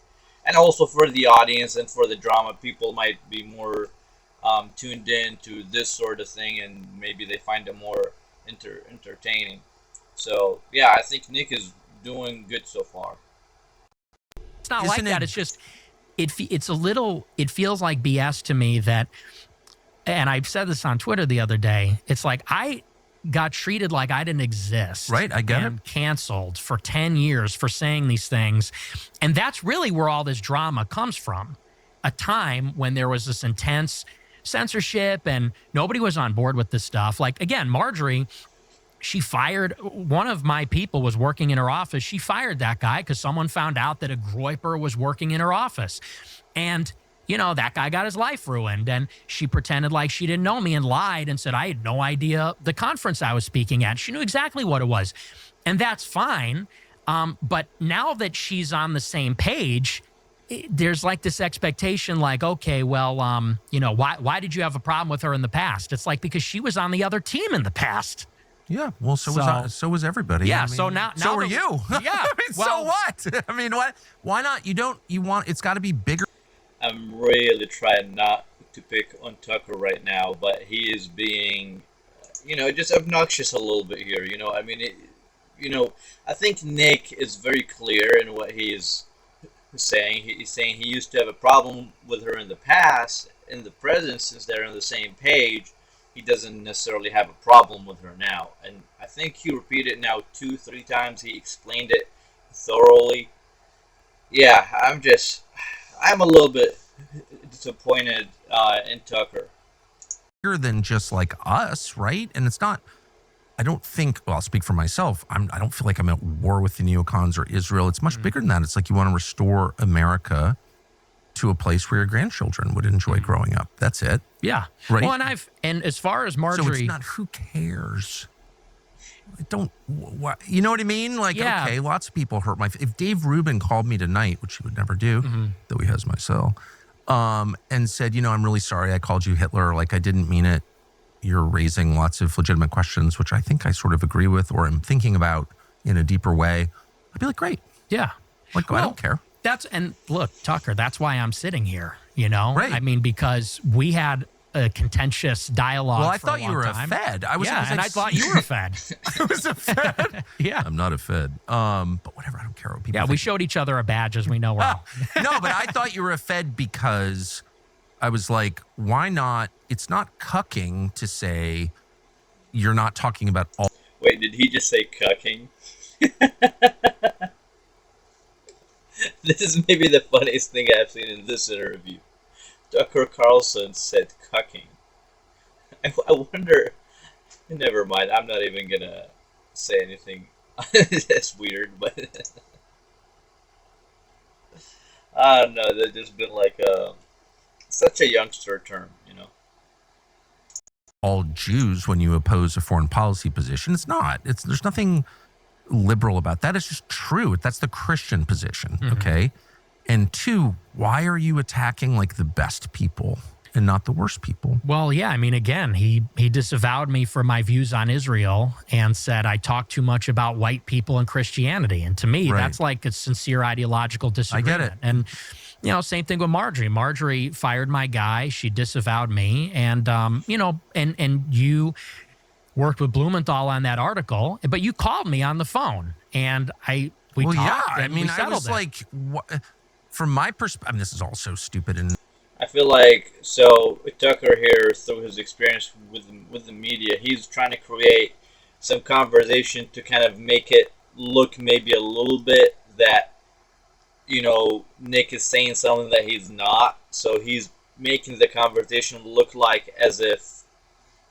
and also for the audience and for the drama, people might be more tuned in to this sort of thing, and maybe they find it more entertaining. So yeah, I think Nick is doing good so far. It's not like that. It's just it's a little. It feels like BS to me that, and I said this on Twitter the other day. It's like I got treated like I didn't exist. Right, I get it. Canceled for 10 years for saying these things. And that's really where all this drama comes from. A time when there was this intense censorship and nobody was on board with this stuff. Like, again, Marjorie, she fired one of my people was working in her office. She fired that guy because someone found out that a groyper was working in her office. And that guy got his life ruined, and she pretended like she didn't know me and lied and said I had no idea the conference I was speaking at. She knew exactly what it was, and that's fine. But now that she's on the same page, there's like this expectation like, okay, well, why did you have a problem with her in the past? It's like because she was on the other team in the past. Yeah, well, so was everybody. Yeah, so now so were you. Yeah, so what? I mean, what? Why not? It's got to be bigger. I'm really trying not to pick on Tucker right now, but he is being, just obnoxious a little bit here. I mean, I think Nick is very clear in what he is saying. He's saying he used to have a problem with her in the past. In the present, since they're on the same page, he doesn't necessarily have a problem with her now. And I think he repeated it now 2-3 times. He explained it thoroughly. Yeah, I'm a little bit disappointed in Tucker. Bigger than just like us, right? And it's not. I don't think. Well, I'll speak for myself. I don't feel like I'm at war with the neocons or Israel. It's much bigger than that. It's like you want to restore America to a place where your grandchildren would enjoy growing up. That's it. Yeah. Right. Well, and as far as Marjorie, so it's not who cares. You know what I mean? Like, yeah. Okay, lots of people hurt if Dave Rubin called me tonight, which he would never do, though he has my cell, and said, I'm really sorry I called you Hitler. Like, I didn't mean it. You're raising lots of legitimate questions, which I think I sort of agree with or am thinking about in a deeper way. I'd be like, great. Yeah. Like, I don't care. And look, Tucker, that's why I'm sitting here, Right. I mean, because we had a contentious dialogue. Well, I thought you were a Fed. I thought you were a Fed. I was a Fed. Yeah. I'm not a Fed. But whatever, I don't care what people think. We showed each other a badge as we know well. No, but I thought you were a Fed because I was like, why not? It's not cucking to say you're not talking about all. Wait, did he just say cucking? This is maybe the funniest thing I've seen in this interview. Tucker Carlson said cucking. I wonder. Never mind. I'm not even gonna say anything. That's weird, but I don't know. There's just been like such a youngster term, All Jews when you oppose a foreign policy position. It's not. There's nothing liberal about that. It's just true. That's the Christian position. Okay. And 2, why are you attacking like the best people and not the worst people? Well, yeah. I mean, again, he disavowed me for my views on Israel and said I talk too much about white people and Christianity. And to me, that's like a sincere ideological disagreement. I get it. And, same thing with Marjorie. Marjorie fired my guy. She disavowed me. And, and you worked with Blumenthal on that article, but you called me on the phone and we talked. Yeah. I mean, I was it. like, what? From my perspective, this is all so stupid. And I feel like Tucker here, through his experience with the media, he's trying to create some conversation to kind of make it look maybe a little bit that Nick is saying something that he's not. So he's making the conversation look like as if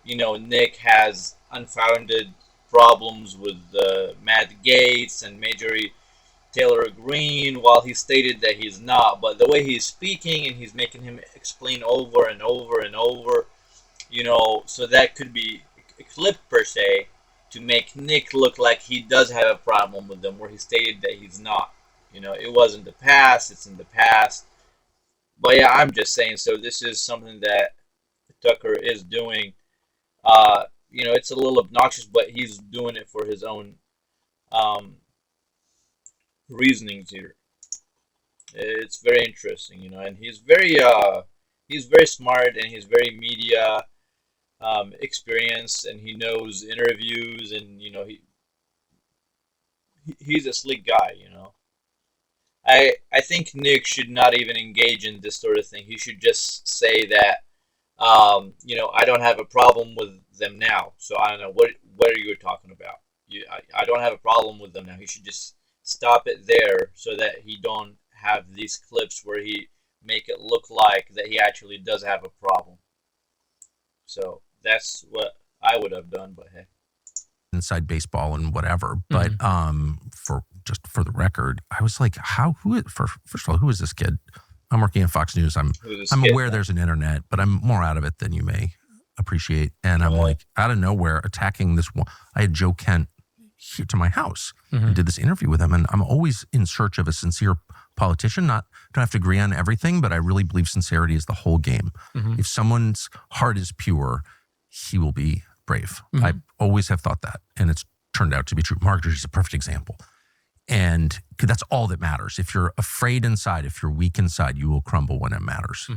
Nick has unfounded problems with Matt Gaetz and Marjorie Taylor Greene, while he stated that he's not. But the way he's speaking and he's making him explain over and over and over, so that could be a clip per se to make Nick look like he does have a problem with them, where he stated that he's not. It wasn't the past, it's in the past. But yeah, I'm just saying, so this is something that Tucker is doing. It's a little obnoxious, but he's doing it for his own reasonings here. It's very interesting, and he's very smart, and he's very media experienced, and he knows interviews, and he's a slick guy. I think Nick should not even engage in this sort of thing. He should just say that, I don't have a problem with them now. So I don't know what are you talking about. I don't have a problem with them now. He should just stop it there so that he don't have these clips where he make it look like that he actually does have a problem. So that's what I would have done. But hey, inside baseball and whatever. But for the record, I was like, first of all, who is this kid? I'm working at Fox News. I'm aware there's an internet, but I'm more out of it than you may appreciate. And I'm like, out of nowhere, attacking this one. I had Joe Kent here to my house and did this interview with him. And I'm always in search of a sincere politician. Don't have to agree on everything, but I really believe sincerity is the whole game. If someone's heart is pure, he will be brave. I always have thought that, and it's turned out to be true. Marjorie's a perfect example. And that's all that matters. If you're afraid inside, if you're weak inside, you will crumble when it matters.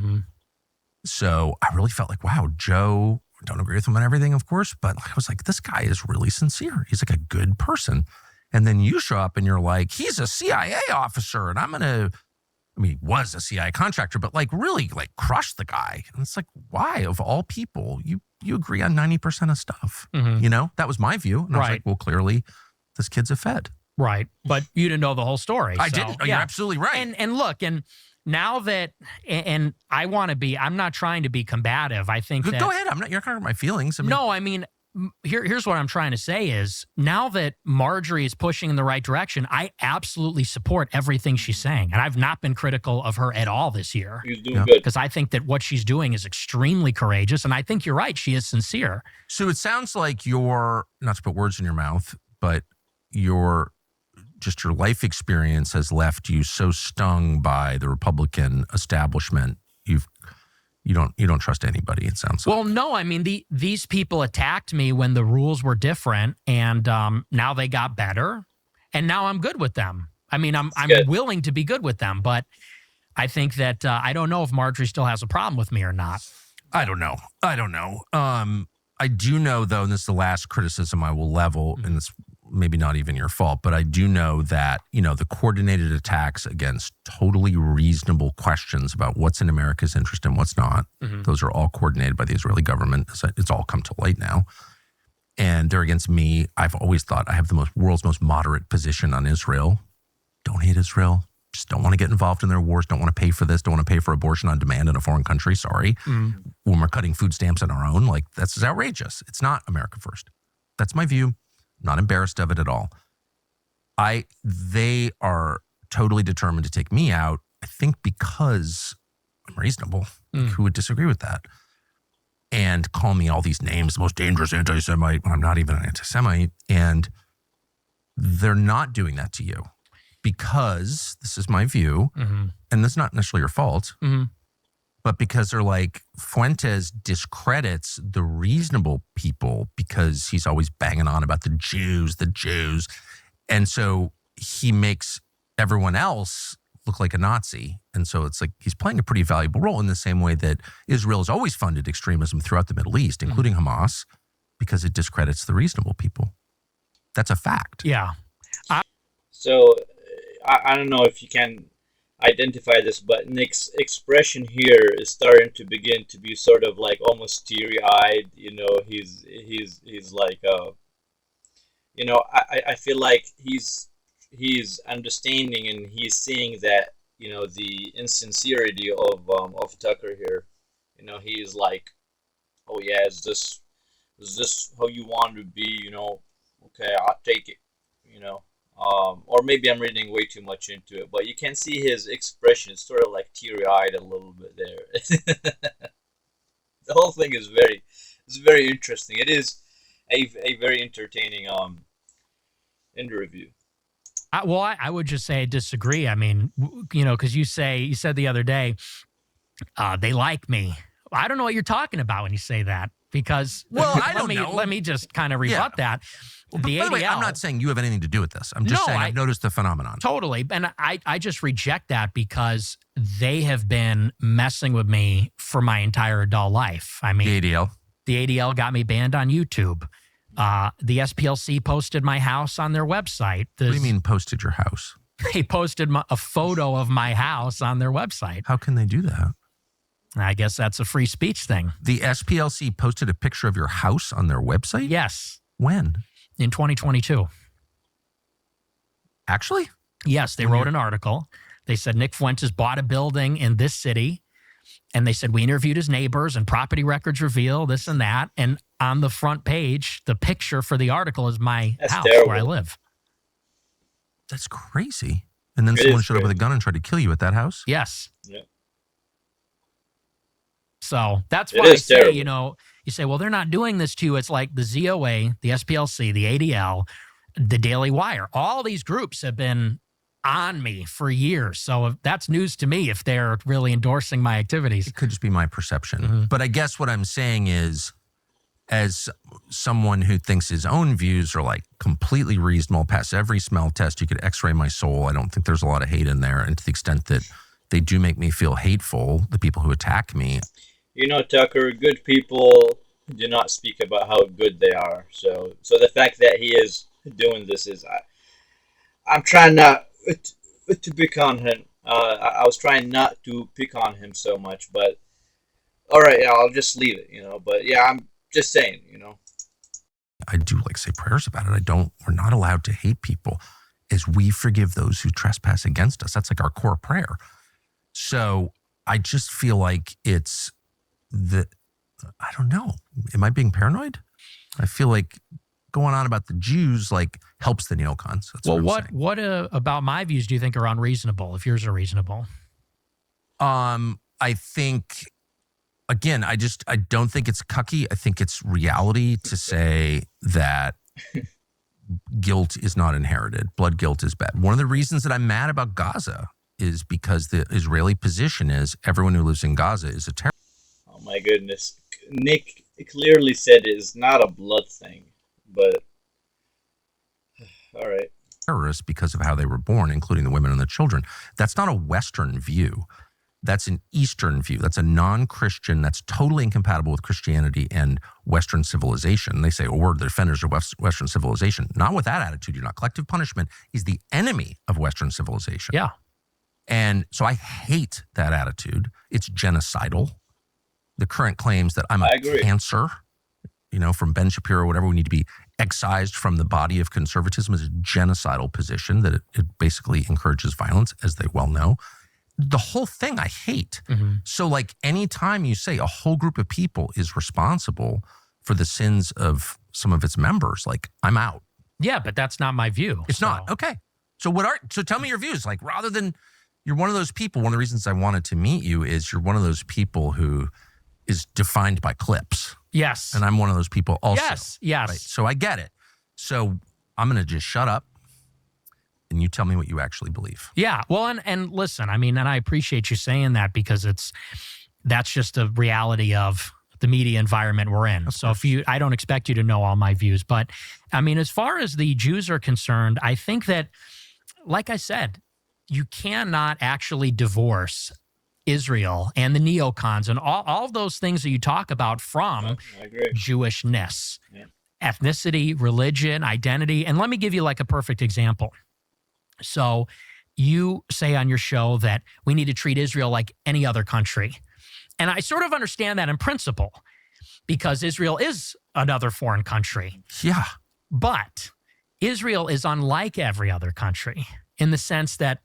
So I really felt like, wow, Joe, don't agree with him on everything, of course, but I was like, this guy is really sincere. He's like a good person. And then you show up and you're like, he's a CIA officer, and he was a CIA contractor, but really crush the guy. And it's like, why, of all people, you agree on 90% of stuff? That was my view. And I was like, well, clearly this kid's a Fed. Right. But you didn't know the whole story. I didn't. Yeah. You're absolutely right. And look, and now that, and I want to be, I'm not trying to be combative. I think that. Go ahead. You're not hurting my feelings. Here's what I'm trying to say is, now that Marjorie is pushing in the right direction, I absolutely support everything she's saying. And I've not been critical of her at all this year. He's doing good. Because I think that what she's doing is extremely courageous. And I think you're right. She is sincere. So it sounds like you're, not to put words in your mouth, but your life experience has left you so stung by the Republican establishment. You don't trust anybody, it sounds like. Well, no, these people attacked me when the rules were different, and now they got better, and now I'm good with them. I'm willing to be good with them, but I think that I don't know if Marjorie still has a problem with me or not. I don't know. I do know, though, and this is the last criticism I will level, and it's maybe not even your fault, but I do know that, the coordinated attacks against totally reasonable questions about what's in America's interest and what's not, those are all coordinated by the Israeli government. It's all come to light now. And they're against me. I've always thought I have the world's most moderate position on Israel. Don't hate Israel. Just don't want to get involved in their wars. Don't want to pay for this. Don't want to pay for abortion on demand in a foreign country. Sorry. When we're cutting food stamps on our own, that's outrageous. It's not America first. That's my view. Not embarrassed of it at all. They are totally determined to take me out, I think because I'm reasonable. Who would disagree with that? And call me all these names, the most dangerous anti-Semite, when I'm not even an anti-Semite. And they're not doing that to you because, this is my view, and this is not necessarily your fault, but because they're like, Fuentes discredits the reasonable people because he's always banging on about the Jews. And so he makes everyone else look like a Nazi. And so it's like he's playing a pretty valuable role in the same way that Israel has always funded extremism throughout the Middle East, including Hamas, because it discredits the reasonable people. That's a fact. Yeah. So I don't know if you can identify this, but Nick's expression here is starting to begin to be sort of like almost teary-eyed. He's like, I feel like he's understanding and he's seeing that, the insincerity of Tucker here. He's like, oh yeah, is this how you want to be? Okay, I'll take it. Or maybe I'm reading way too much into it, but you can see his expression is sort of like teary-eyed a little bit there. The whole thing is very interesting. It is a very entertaining interview. I would just say I disagree. Because you said the other day, they like me. I don't know what you're talking about when you say that. because I don't know. Let me just kind of rebut that. Well, The by the way, ADL, I'm not saying you have anything to do with this. I'm just saying I've noticed the phenomenon. Totally. And I just reject that because they have been messing with me for my entire adult life. I mean, the ADL got me banned on YouTube. The SPLC posted my house on their website. What do you mean posted your house? They posted a photo of my house on their website. How can they do that? I guess that's a free speech thing. The SPLC posted a picture of your house on their website? Yes. When? In 2022. Actually? Yes, they wrote an article. They said Nick Fuentes bought a building in this city. And they said we interviewed his neighbors and property records reveal this and that. And on the front page, the picture for the article is my house where I live. That's crazy. And then someone showed up with a gun and tried to kill you at that house? Yes. Yeah. So that's why I say, you know, you say, well, they're not doing this to you. It's like the ZOA, the SPLC, the ADL, the Daily Wire. All these groups have been on me for years. So that's news to me if they're really endorsing my activities. It could just be my perception. But I guess what I'm saying is, as someone who thinks his own views are like completely reasonable, pass every smell test, you could x-ray my soul. I don't think there's a lot of hate in there. And to the extent that they do make me feel hateful, the people who attack me. You know, Tucker, good people do not speak about how good they are. So the fact that he is doing this is, I'm trying not to pick on him. I was trying not to pick on him so much, but all right, yeah, I'll just leave it, you know. But yeah, I'm just saying, you know. I do like say prayers about it. We're not allowed to hate people as we forgive those who trespass against us. That's like our core prayer. So I just feel like it's I don't know. Am I being paranoid? I feel like going on about the Jews like helps the neocons. That's what about my views do you think are unreasonable if yours are reasonable? I think, again, I don't think it's cucky. I think it's reality to say that guilt is not inherited. Blood guilt is bad. One of the reasons that I'm mad about Gaza is because the Israeli position is everyone who lives in Gaza is a terrorist. Oh my goodness. Nick clearly said it is not a blood thing, but all right. Terrorists because of how they were born, including the women and the children. That's not a Western view. That's an Eastern view. That's a non-Christian. That's totally incompatible with Christianity and Western civilization. They say, oh, we're the defenders of Western civilization. Not with that attitude. You're not. Collective punishment is the enemy of Western civilization. Yeah. And so I hate that attitude. It's genocidal. The current claims that I'm a cancer, you know, from Ben Shapiro or whatever, we need to be excised from the body of conservatism is a genocidal position that it basically encourages violence, as they well know. The whole thing I hate. So like anytime you say a whole group of people is responsible for the sins of some of its members, like I'm out. Yeah, but that's not my view. It's not. Okay. So so tell me your views. Like rather than you're one of those people, one of the reasons I wanted to meet you is you're one of those people who is defined by clips. Yes. And I'm one of those people also. Yes. Right? So I get it. So I'm going to just shut up and you tell me what you actually believe. Yeah. Well, and listen, I mean, and I appreciate you saying that because that's just the reality of the media environment we're in. So I don't expect you to know all my views, but I mean, as far as the Jews are concerned, I think that, like I said, you cannot actually divorce Israel and the neocons and all of those things that you talk about from Jewishness, ethnicity, religion, identity. And let me give you like a perfect example. So you say on your show that we need to treat Israel like any other country. And I sort of understand that in principle because Israel is another foreign country. Yeah. But Israel is unlike every other country in the sense that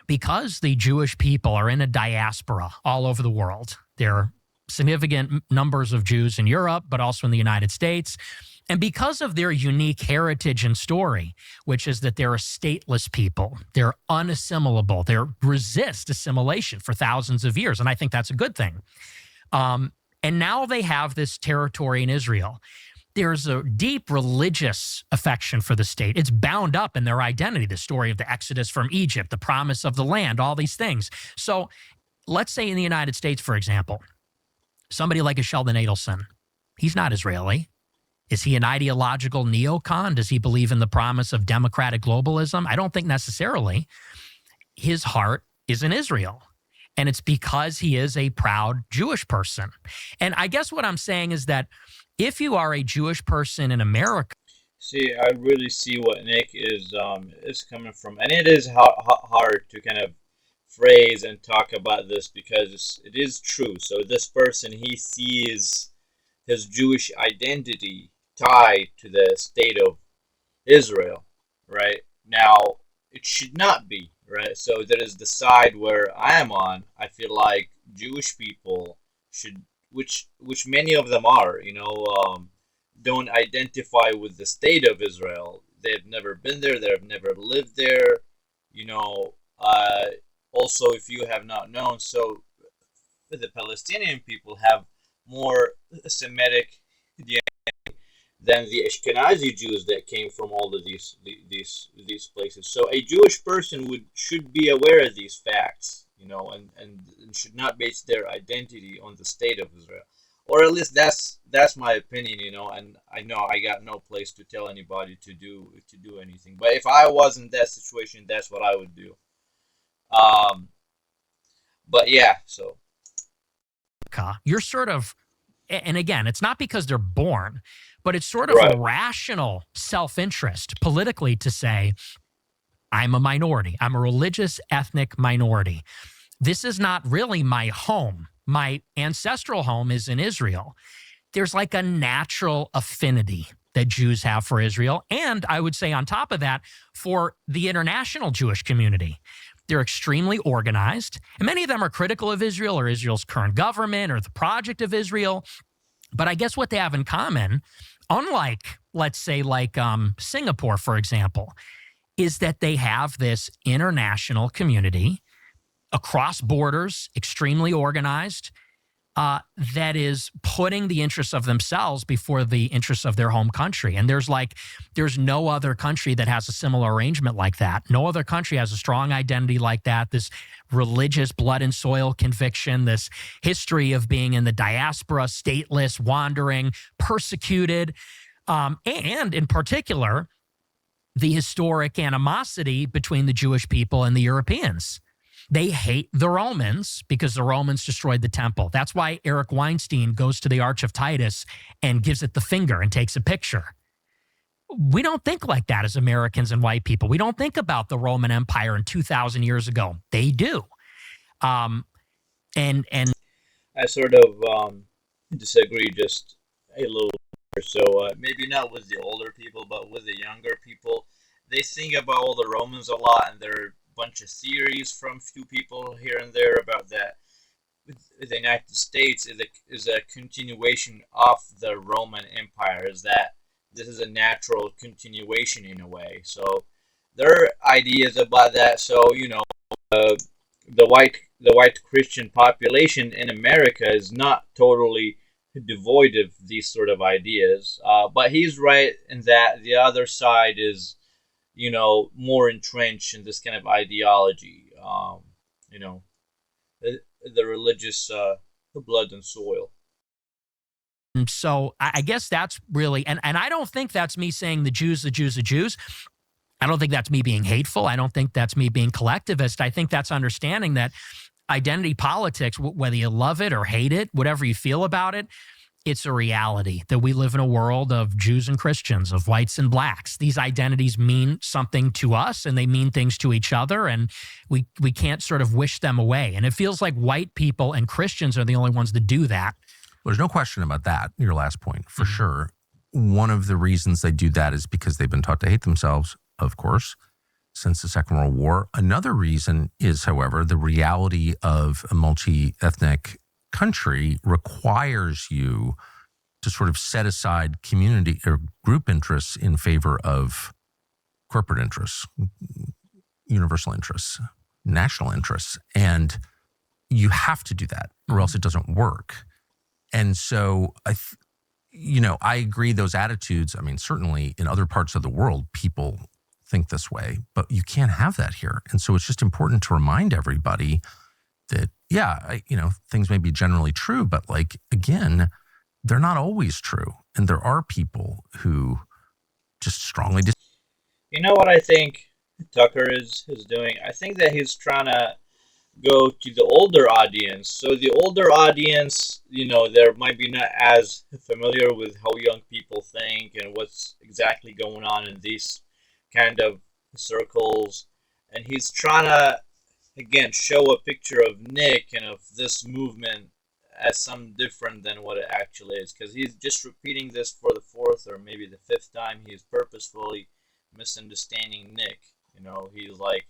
because the Jewish people are in a diaspora all over the world, there are significant numbers of Jews in Europe, but also in the United States. And because of their unique heritage and story, which is that they're a stateless people, they're unassimilable, they resist assimilation for thousands of years. And I think that's a good thing. And now they have this territory in Israel. There's a deep religious affection for the state. It's bound up in their identity, the story of the Exodus from Egypt, the promise of the land, all these things. So let's say in the United States, for example, somebody like a Sheldon Adelson He's not Israeli. Is he an ideological neocon? Does he believe in the promise of democratic globalism? I don't think necessarily. His heart is in Israel. And it's because he is a proud Jewish person. And I guess what I'm saying is that if you are a Jewish person in America. See, I really see what Nick is coming from. And it is hard to kind of phrase and talk about this because it is true. So this person, he sees his Jewish identity tied to the state of Israel, right? Now, it should not be, right? So that is the side where I am on. I feel like Jewish people should, which many of them are, don't identify with the state of Israel. They've never been there. They've never lived there. Also, if you have not known, so the Palestinian people have more Semitic DNA than the Ashkenazi Jews that came from all of these places. So a Jewish person should be aware of these facts, and should not base their identity on the state of Israel. Or at least that's my opinion, and I know I got no place to tell anybody to do anything. But if I was in that situation, that's what I would do. But yeah, so you're sort of, and again, it's not because they're born, but it's sort of right. a rational self-interest politically to say, I'm a minority. I'm a religious ethnic minority. This is not really my home. My ancestral home is in Israel. There's like a natural affinity that Jews have for Israel. And I would say on top of that, for the international Jewish community. They're extremely organized, and many of them are critical of Israel or Israel's current government or the project of Israel. But I guess what they have in common, unlike, let's say, like Singapore, for example, is that they have this international community across borders, extremely organized, that is putting the interests of themselves before the interests of their home country. And there's no other country that has a similar arrangement like that. No other country has a strong identity like that, this religious blood and soil conviction, this history of being in the diaspora, stateless, wandering, persecuted, and in particular, the historic animosity between the Jewish people and the Europeans. They hate the Romans because the Romans destroyed the temple. That's why Eric Weinstein goes to the Arch of Titus and gives it the finger and takes a picture. We don't think like that as Americans and white people. We don't think about the Roman Empire in 2,000 years ago. They do. And I sort of disagree just a little bit. So maybe not with the older people, but with the younger people. They think about all the Romans a lot, and they're bunch of theories from few people here and there about that. The United States is a continuation of the Roman Empire. Is that this is a natural continuation in a way. So there are ideas about that. So the white Christian population in America is not totally devoid of these sort of ideas. But he's right in that the other side is more entrenched in this kind of ideology, the religious, the blood and soil. So I guess that's really, and I don't think that's me saying the Jews. I don't think that's me being hateful. I don't think that's me being collectivist. I think that's understanding that identity politics, whether you love it or hate it, whatever you feel about it, it's a reality that we live in a world of Jews and Christians, of whites and blacks. These identities mean something to us and they mean things to each other, and we can't sort of wish them away. And it feels like white people and Christians are the only ones that do that. Well, there's no question about that, your last point, for sure. One of the reasons they do that is because they've been taught to hate themselves, of course, since the Second World War. Another reason is, however, the reality of a multi-ethnic country requires you to sort of set aside community or group interests in favor of corporate interests, universal interests, national interests. And you have to do that or else it doesn't work. And so, I agree those attitudes. I mean, certainly in other parts of the world, people think this way, but you can't have that here. And so it's just important to remind everybody that, things may be generally true, but again, they're not always true. And there are people who just strongly You know what I think Tucker is doing? I think that he's trying to go to the older audience. So the older audience, they might be not as familiar with how young people think and what's exactly going on in these kind of circles. And he's trying to, again, show a picture of Nick and of this movement as something different than what it actually is. Because he's just repeating this for the fourth or maybe the fifth time. He's purposefully misunderstanding Nick. He's like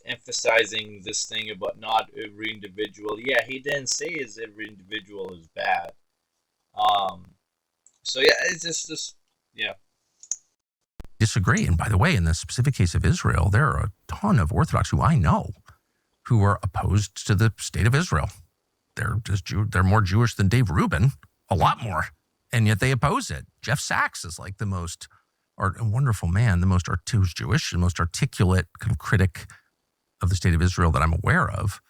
emphasizing this thing about not every individual. Yeah, he didn't say is every individual is bad. So yeah, it's just this. Yeah. disagree. And by the way, in the specific case of Israel, there are a ton of Orthodox who I know who are opposed to the state of Israel. They're more Jewish than Dave Rubin, a lot more, and yet they oppose it. Jeff Sachs is like the most a wonderful man, who's Jewish, and most articulate kind of critic of the state of Israel that I'm aware of.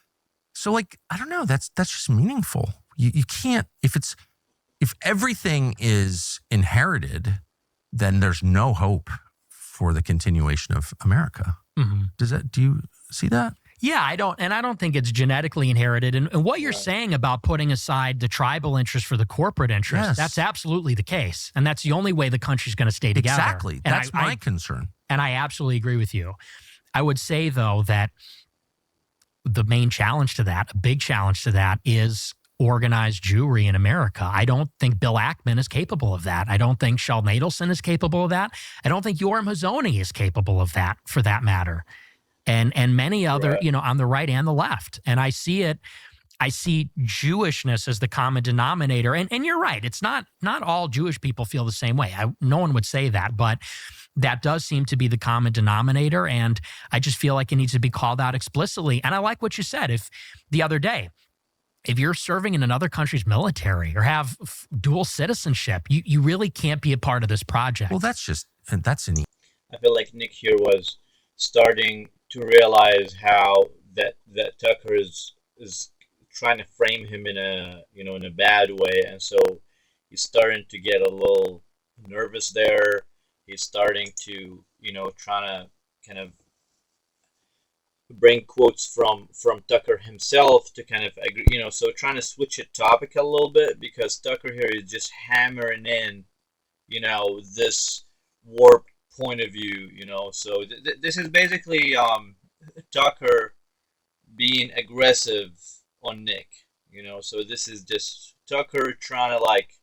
So, like, I don't know. That's just meaningful. You can't if everything is inherited, then there's no hope for the continuation of America. Mm-hmm. Do you see that? Yeah, I don't think it's genetically inherited. And what you're saying about putting aside the tribal interest for the corporate interest, Yes. that's absolutely the case. And that's the only way the country's going to stay together. Exactly. And That's my concern. And I absolutely agree with you. I would say, though, that the main challenge to that, a big challenge to that, is organized Jewry in America. I don't think Bill Ackman is capable of that. I don't think Sheldon Adelson is capable of that. I don't think Yoram Hazony is capable of that, for that matter. And many other, Right. on the right and the left. And I see Jewishness as the common denominator. And you're right. It's not all Jewish people feel the same way. No one would say that, but that does seem to be the common denominator. And I just feel like it needs to be called out explicitly. And I like what you said. If the other day, if you're serving in another country's military or have dual citizenship, you really can't be a part of this project. Well, that's I feel like Nick here was starting to realize how that Tucker is trying to frame him in a bad way, and so he's starting to get a little nervous there. He's starting to trying to kind of bring quotes from Tucker himself to kind of agree, so trying to switch the topic a little bit, because Tucker here is just hammering in this warped point of view, so this is basically Tucker being aggressive on Nick, so this is just Tucker trying to like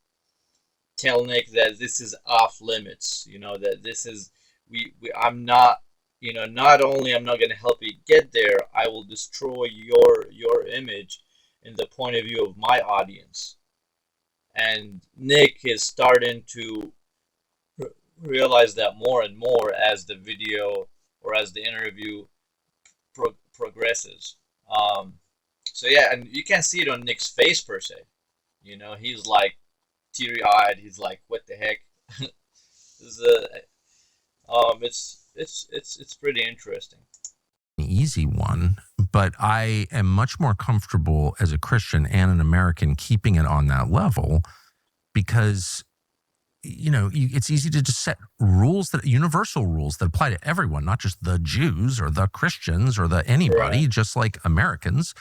tell Nick that this is off limits, that this is I'm not not only I'm not going to help you get there, I will destroy your image in the point of view of my audience. And Nick is starting to realize that more and more as the video or as the interview progresses. So yeah, and you can see it on Nick's face per se. He's like teary-eyed. He's like, "What the heck?" This is it's pretty interesting. An easy one, but I am much more comfortable as a Christian and an American keeping it on that level, because it's easy to just set universal rules that apply to everyone, not just the Jews or the Christians or the anybody. Right. Just like Americans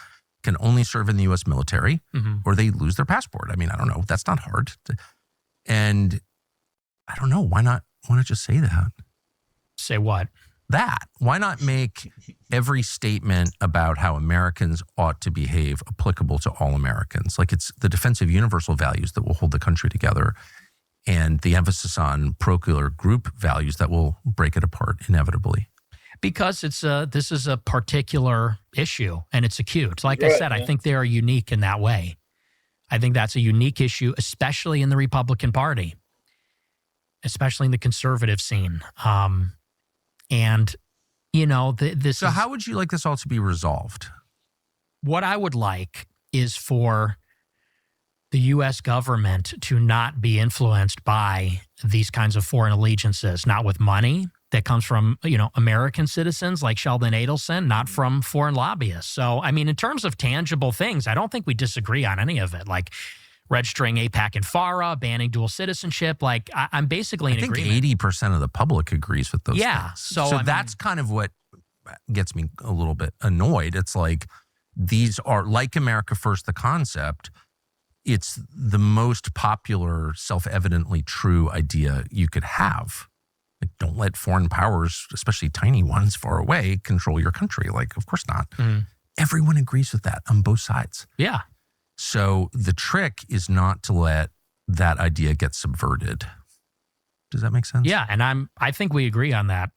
can only serve in the U.S. military, or they lose their passport. I mean, I don't know. That's not hard. And I don't know. Why not just say that? Say what? That. Why not make every statement about how Americans ought to behave applicable to all Americans? Like, it's the defense of universal values that will hold the country together, and the emphasis on parochial group values that will break it apart inevitably. Because this is a particular issue and it's acute. Like I Right, said, yeah. I think they are unique in that way. I think that's a unique issue, especially in the Republican Party, especially in the conservative scene. So how would you like this all to be resolved? What I would like is for the U.S. government to not be influenced by these kinds of foreign allegiances, not with money that comes from, American citizens like Sheldon Adelson, not from foreign lobbyists. So, I mean, in terms of tangible things, I don't think we disagree on any of it. Like registering APAC and FARA, banning dual citizenship. Like, I'm basically in agreement. I think 80% of the public agrees with those Yeah, things. so that's kind of what gets me a little bit annoyed. It's like, these are, like America First, the concept, it's the most popular, self-evidently true idea you could have. Like, don't let foreign powers, especially tiny ones far away, control your country. Like, of course not. Everyone agrees with that on both sides. Yeah. So the trick is not to let that idea get subverted. Does that make sense? Yeah, and I think we agree on that.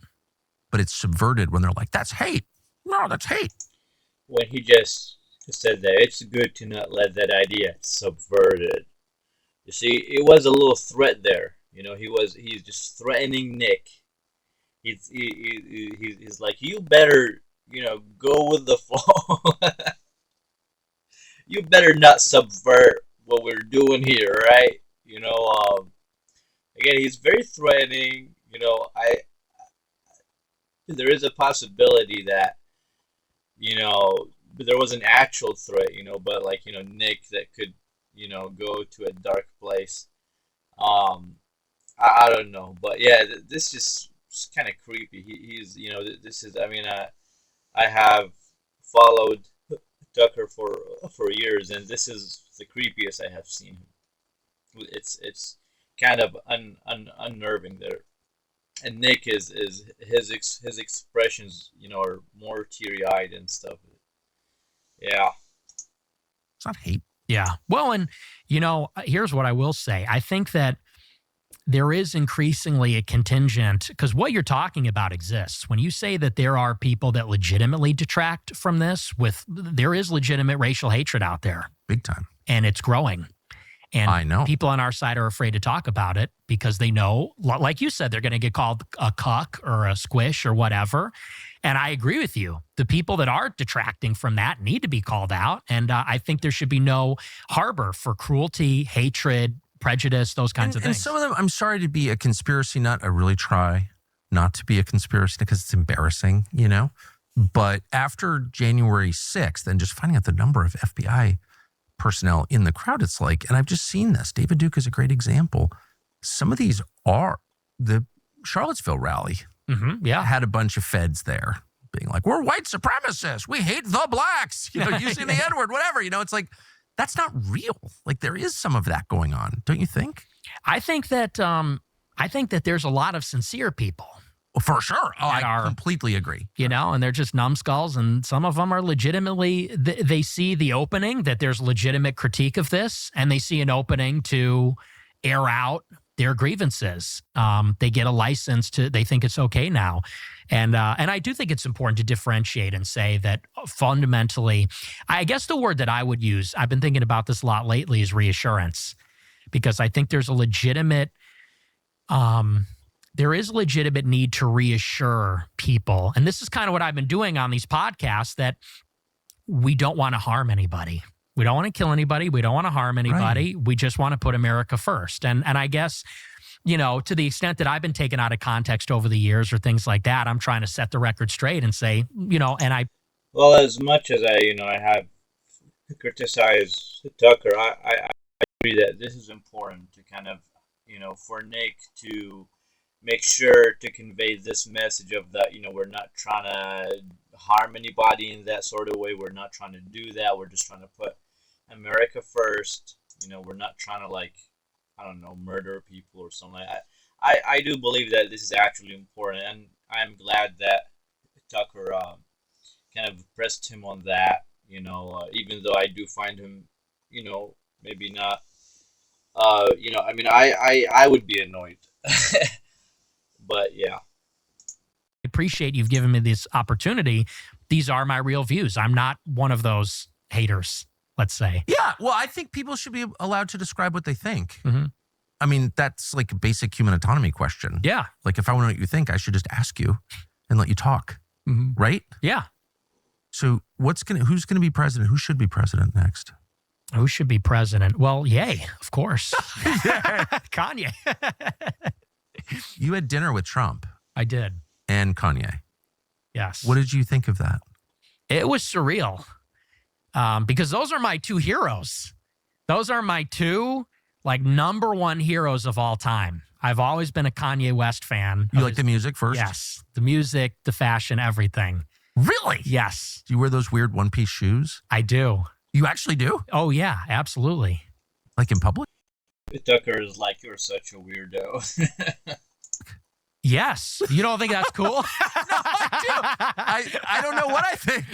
But it's subverted when they're like, that's hate. No, that's hate. When he just said that, it's good to not let that idea subverted. You see, it was a little threat there. You know, he's just threatening Nick. He's like, you better, you know, go with the flow. You better not subvert what we're doing here, right? You know, again, he's very threatening. You know, there is a possibility that, you know, there was an actual threat, you know, but like, you know, Nick that could, you know, go to a dark place. I don't know, but yeah, this just kind of creepy. He's, you know, this is, I mean, I have followed Tucker for years, and this is the creepiest I have seen him. It's kind of unnerving there. And Nick is his expressions, you know, are more teary-eyed and stuff. Yeah. It's not hate. Yeah. Well, and, you know, here's what I will say. I think that there is increasingly a contingent, because what you're talking about exists. When you say that there are people that legitimately detract from this, there is legitimate racial hatred out there. Big time. And it's growing. And I know. People on our side are afraid to talk about it because they know, like you said, they're going to get called a cuck or a squish or whatever. And I agree with you. The people that are detracting from that need to be called out. And I think there should be no harbor for cruelty, hatred, prejudice, those kinds of things. And some of them, I'm sorry to be a conspiracy nut. I really try not to be a conspiracy nut because it's embarrassing, you know. But after January 6th and just finding out the number of FBI personnel in the crowd, it's like, and I've just seen this. David Duke is a great example. Some of these are the Charlottesville rally. Yeah. Had a bunch of feds there being like, we're white supremacists. We hate the blacks, you know, using the N-word, whatever. You know, it's like, that's not real. Like, there is some of that going on. Don't you think? I think that there's a lot of sincere people. Well, for sure. Oh, I completely agree. You know, and they're just numbskulls, and some of them are legitimately, they see the opening, that there's legitimate critique of this, and they see an opening to air out their grievances. They get a license they think it's okay now. And I do think it's important to differentiate and say that fundamentally, I guess the word that I would use, I've been thinking about this a lot lately, is reassurance, because I think there's a legitimate, need to reassure people. And this is kind of what I've been doing on these podcasts, that we don't want to harm anybody. We don't want to kill anybody. We don't want to harm anybody. Right. We just want to put America first. And I guess, you know, to the extent that I've been taken out of context over the years or things like that, I'm trying to set the record straight and say, you know, well, as much as I have criticized Tucker, I agree that this is important to kind of, you know, for Nick to make sure to convey this message of that, you know, we're not trying to harm anybody in that sort of way. We're not trying to do that. We're just trying to put America first. You know, we're not trying to, like, I don't know, murder people or something like that. I do believe that this is actually important, and I'm glad that Tucker kind of pressed him on that, you know, even though I do find him, you know, maybe not, you know, I mean, I would be annoyed. But yeah. I appreciate you've given me this opportunity. These are my real views. I'm not one of those haters, let's say. Yeah, well, I think people should be allowed to describe what they think. Mm-hmm. I mean, that's like a basic human autonomy question. Yeah. Like, if I want to know what you think, I should just ask you and let you talk. Mm-hmm. Right? Yeah. So who's going to be president? Who should be president next? Who should be president? Well, Ye, of course. Kanye. You had dinner with Trump. I did. And Kanye. Yes. What did you think of that? It was surreal, because those are my two heroes. Those are my two, like, number one heroes of all time. I've always been a Kanye West fan. You like the music first? Yes. The music, the fashion, everything. Really? Yes. Do you wear those weird one-piece shoes? I do. You actually do? Oh, yeah, absolutely. Like in public? Tucker is like, you're such a weirdo. Yes. You don't think that's cool? No, I do. I don't know what I think.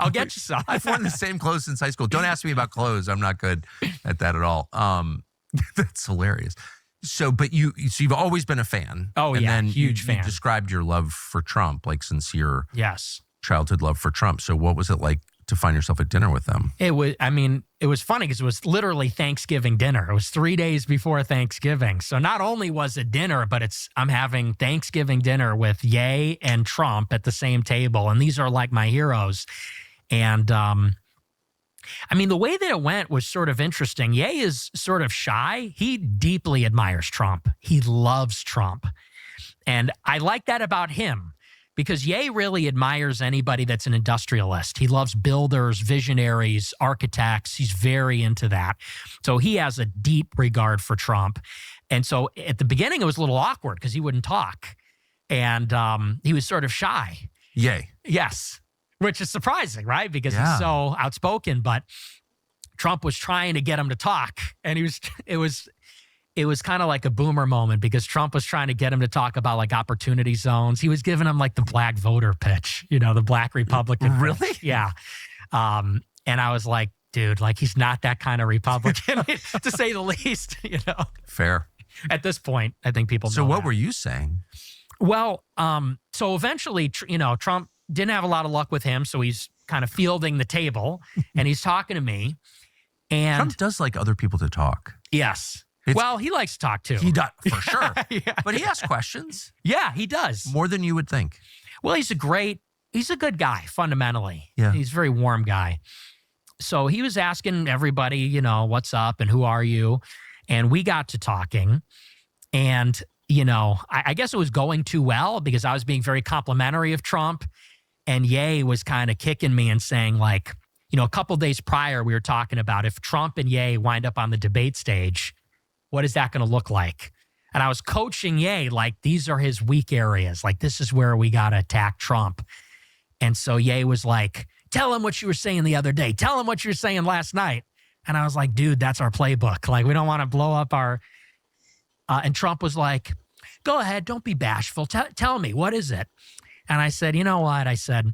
I'll get you some. I've worn the same clothes since high school. Don't ask me about clothes. I'm not good at that at all. That's hilarious. So you've always been a fan. Oh, and yeah, then huge fan. You described your love for Trump, like sincere Yes. childhood love for Trump. So what was it like to find yourself at dinner with them? It was funny because it was literally Thanksgiving dinner. It was 3 days before Thanksgiving. So not only was it dinner, but I'm having Thanksgiving dinner with Ye and Trump at the same table. And these are like my heroes. And, the way that it went was sort of interesting. Ye is sort of shy. He deeply admires Trump. He loves Trump. And I like that about him because Ye really admires anybody that's an industrialist. He loves builders, visionaries, architects. He's very into that. So he has a deep regard for Trump. And so at the beginning, it was a little awkward because he wouldn't talk. And he was sort of shy. Yay. Yes. Which is surprising, right? Because Yeah. he's so outspoken, but Trump was trying to get him to talk. And it was kind of like a boomer moment because Trump was trying to get him to talk about like opportunity zones. He was giving him like the black voter pitch, the black Republican. Really? Pitch. Yeah. And I was like, dude, like he's not that kind of Republican to say the least, Fair. At this point, I think people So know what that. were you saying? Well, so eventually, Trump didn't have a lot of luck with him. So he's kind of fielding the table and he's talking to me. And Trump does like other people to talk. yes. It's- Well, he likes to talk too. He does, for sure. Yeah. But he asks questions Yeah, he does. more than you would think. Well, he's a good guy, fundamentally. Yeah. He's a very warm guy. So he was asking everybody, what's up and who are you? And we got to talking. And, I guess it was going too well because I was being very complimentary of Trump. And Ye was kind of kicking me and saying, like, a couple days prior, we were talking about if Trump and Ye wind up on the debate stage, what is that going to look like? And I was coaching Ye, like, these are his weak areas. Like, this is where we got to attack Trump. And so Ye was like, tell him what you were saying the other day. Tell him what you were saying last night. And I was like, dude, that's our playbook. Like, we don't want to blow up our... and Trump was like, go ahead, don't be bashful. Tell me, what is it? And I said, you know what? I said,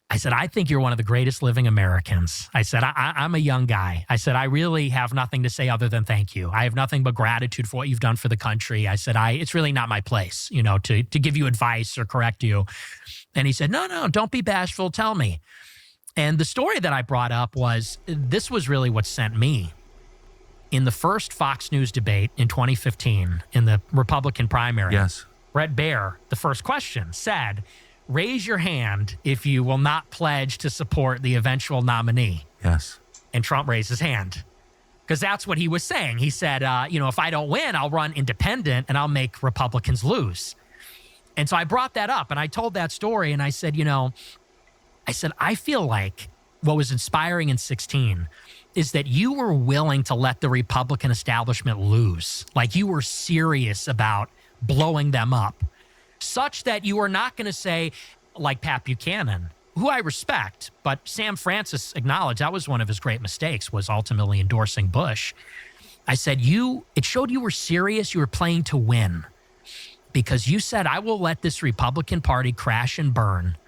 I think you're one of the greatest living Americans. I said, I'm a young guy. I said, I really have nothing to say other than thank you. I have nothing but gratitude for what you've done for the country. I said, it's really not my place, to give you advice or correct you. And he said, no, don't be bashful. Tell me. And the story that I brought up was, this was really what sent me. In the first Fox News debate in 2015, in the Republican primary, Yes. Bret Baier, the first question, said, raise your hand if you will not pledge to support the eventual nominee. Yes. And Trump raised his hand because that's what he was saying. He said, if I don't win, I'll run independent and I'll make Republicans lose. And so I brought that up and I told that story and I said, I feel like what was inspiring in 2016 is that you were willing to let the Republican establishment lose. Like you were serious about blowing them up, such that you were not going to say, like Pat Buchanan, who I respect, but Sam Francis acknowledged that was one of his great mistakes, was ultimately endorsing Bush. I said, it showed you were serious, you were playing to win, because you said, I will let this Republican Party crash and burn.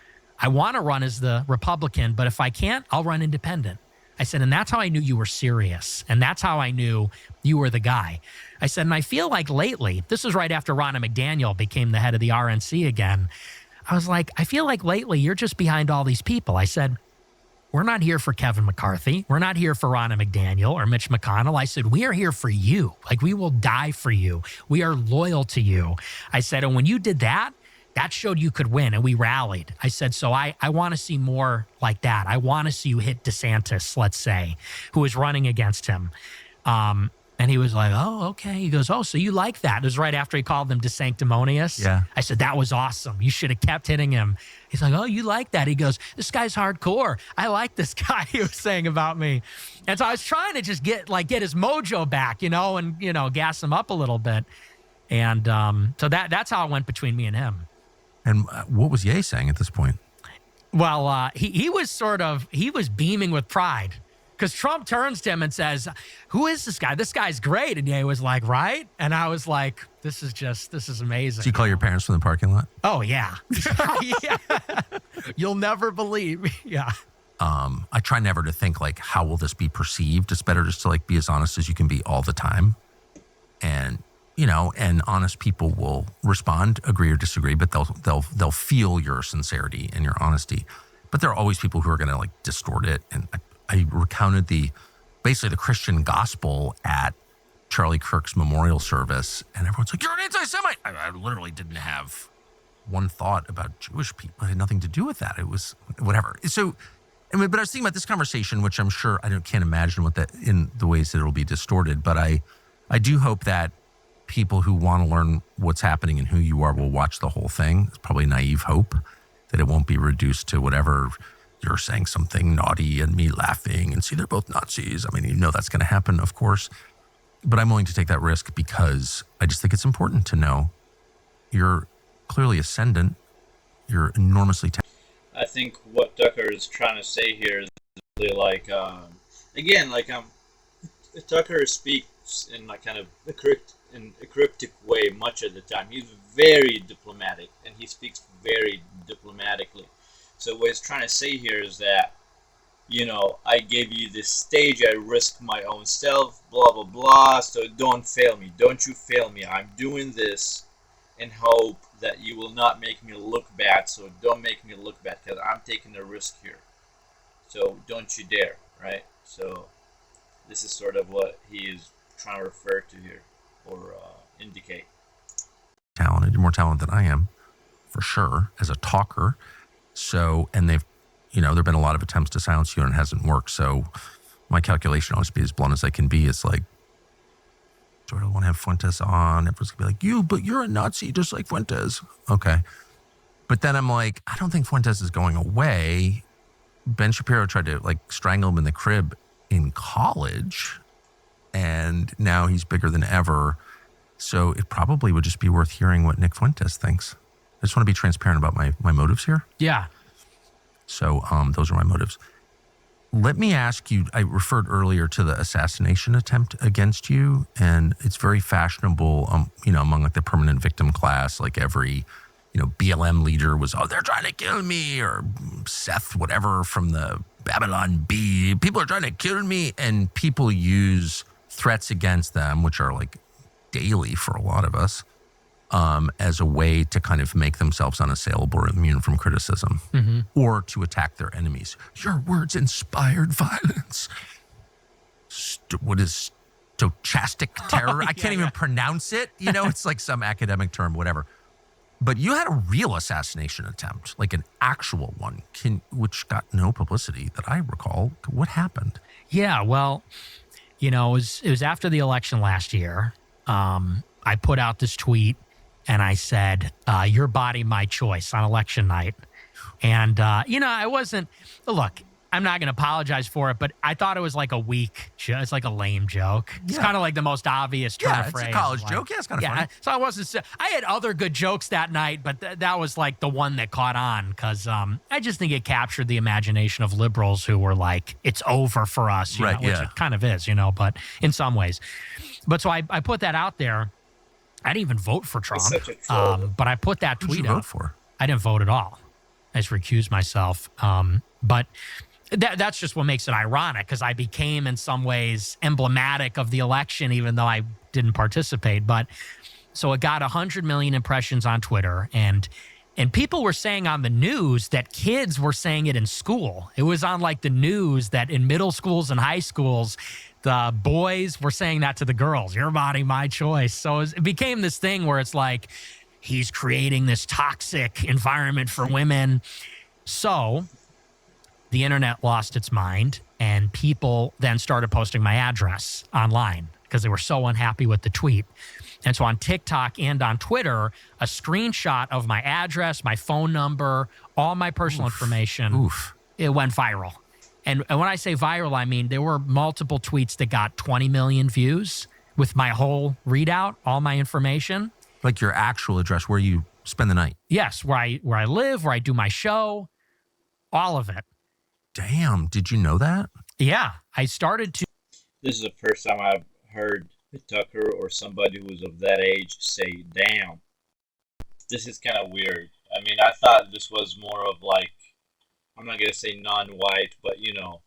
I want to run as the Republican, but if I can't, I'll run independent. I said, and that's how I knew you were serious. And that's how I knew you were the guy. I said, and I feel like lately, this was right after Ronna McDaniel became the head of the RNC again. I was like, I feel like lately you're just behind all these people. I said, we're not here for Kevin McCarthy. We're not here for Ronna McDaniel or Mitch McConnell. I said, we are here for you. Like, we will die for you. We are loyal to you. I said, and when you did that, that showed you could win, and we rallied. I said, so I want to see more like that. I want to see you hit DeSantis, let's say, who is running against him. And he was like, oh, okay. He goes, oh, so you like that? It was right after he called them DeSanctimonious. Yeah. I said, that was awesome. You should have kept hitting him. He's like, oh, you like that? He goes, this guy's hardcore. I like this guy he was saying about me. And so I was trying to just get his mojo back, and, gas him up a little bit. And so that's how it went between me and him. And what was Ye saying at this point? Well, he was beaming with pride. Because Trump turns to him and says, who is this guy? This guy's great. And Ye was like, right? And I was like, this is amazing. Did you call your parents from the parking lot? Oh, yeah. Yeah. You'll never believe. Yeah. I try never to think like, how will this be perceived? It's better just to like be as honest as you can be all the time. And, and honest people will respond, agree or disagree, but they'll feel your sincerity and your honesty. But there are always people who are going to like distort it. And I recounted basically the Christian gospel at Charlie Kirk's memorial service, and everyone's like, you're an anti-Semite. I literally didn't have one thought about Jewish people. I had nothing to do with that. It was whatever. So, but I was thinking about this conversation, which I'm sure can't imagine what that in the ways that it'll be distorted. But I do hope that people who want to learn what's happening and who you are will watch the whole thing. It's probably naive hope that it won't be reduced to whatever you're saying something naughty and me laughing and see they're both Nazis. I mean, that's going to happen, of course. But I'm willing to take that risk because I just think it's important to know you're clearly ascendant. You're enormously talented. I think what Tucker is trying to say here is really like, Tucker speaks in like kind of a cryptic way much of the time. He's very diplomatic and he speaks very diplomatically. So what he's trying to say here is that, I gave you this stage, I risk my own self, blah, blah, blah, so don't fail me. Don't you fail me. I'm doing this in hope that you will not make me look bad, so don't make me look bad, because I'm taking a risk here. So don't you dare, right? So this is sort of what he is trying to refer to here, or indicate. Talented, you're more talented than I am, for sure, as a talker. So, and there've been a lot of attempts to silence you and it hasn't worked. So my calculation, I'll just be as blunt as I can be. It's like, do I want to have Fuentes on? Everyone's gonna be like, but you're a Nazi just like Fuentes. Okay. But then I'm like, I don't think Fuentes is going away. Ben Shapiro tried to like strangle him in the crib in college and now he's bigger than ever. So it probably would just be worth hearing what Nick Fuentes thinks. I just want to be transparent about my motives here. Yeah. So those are my motives. Let me ask you, I referred earlier to the assassination attempt against you, and it's very fashionable, among like the permanent victim class, like every, BLM leader was, they're trying to kill me, or Seth, whatever, from the Babylon Bee, people are trying to kill me, and people use threats against them, which are like daily for a lot of us, as a way to kind of make themselves unassailable or immune from criticism, or to attack their enemies. Your words inspired violence. What is stochastic terror? I can't even pronounce it. It's like some academic term, whatever. But you had a real assassination attempt, like an actual one, which got no publicity that I recall. What happened? Yeah, well, it was after the election last year. I put out this tweet and I said, your body, my choice on election night. And, I wasn't, look, I'm not going to apologize for it, but I thought it was like a weak, it's like a lame joke. It's kind of like the most obvious turn of phrase. It's a college joke. Yeah, it's kind of funny. So I had other good jokes that night, but that was like the one that caught on because I just think it captured the imagination of liberals who were like, it's over for us, which it kind of is, but in some ways. But so I put that out there. I didn't even vote for Trump, but I put that tweet out. Who'd you vote for? I didn't vote at all. I just recused myself. But that's just what makes it ironic because I became in some ways emblematic of the election, even though I didn't participate. But so it got 100 million impressions on Twitter, and people were saying on the news that kids were saying it in school. It was on like the news that in middle schools and high schools, the boys were saying that to the girls, your body, my choice. So it became this thing where it's like, he's creating this toxic environment for women. So the internet lost its mind and people then started posting my address online. because they were so unhappy with the tweet. And so on TikTok and on Twitter, a screenshot of my address, my phone number, all my personal information, it went viral. And when I say viral, I mean there were multiple tweets that got 20 million views with my whole readout, all my information. Like your actual address where you spend the night? Yes, where I live, where I do my show, all of it. Damn, did you know that? Yeah, I started to. This is the first time I've heard Tucker or somebody who was of that age say, damn. This is kind of weird. I mean, I thought this was more of like, I'm not going to say non-white, but you know,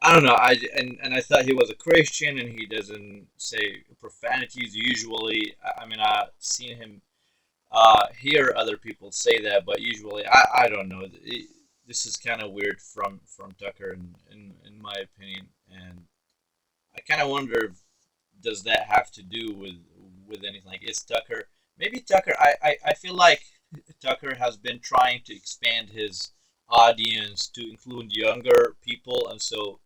I don't know. And I thought he was a Christian and he doesn't say profanities usually. I mean, I've seen him hear other people say that, but usually, I don't know. This is kind of weird from Tucker, in my opinion. And I kind of wonder, does that have to do with anything? Like, is Tucker... Maybe Tucker... I feel like Tucker has been trying to expand his audience to include younger people, and so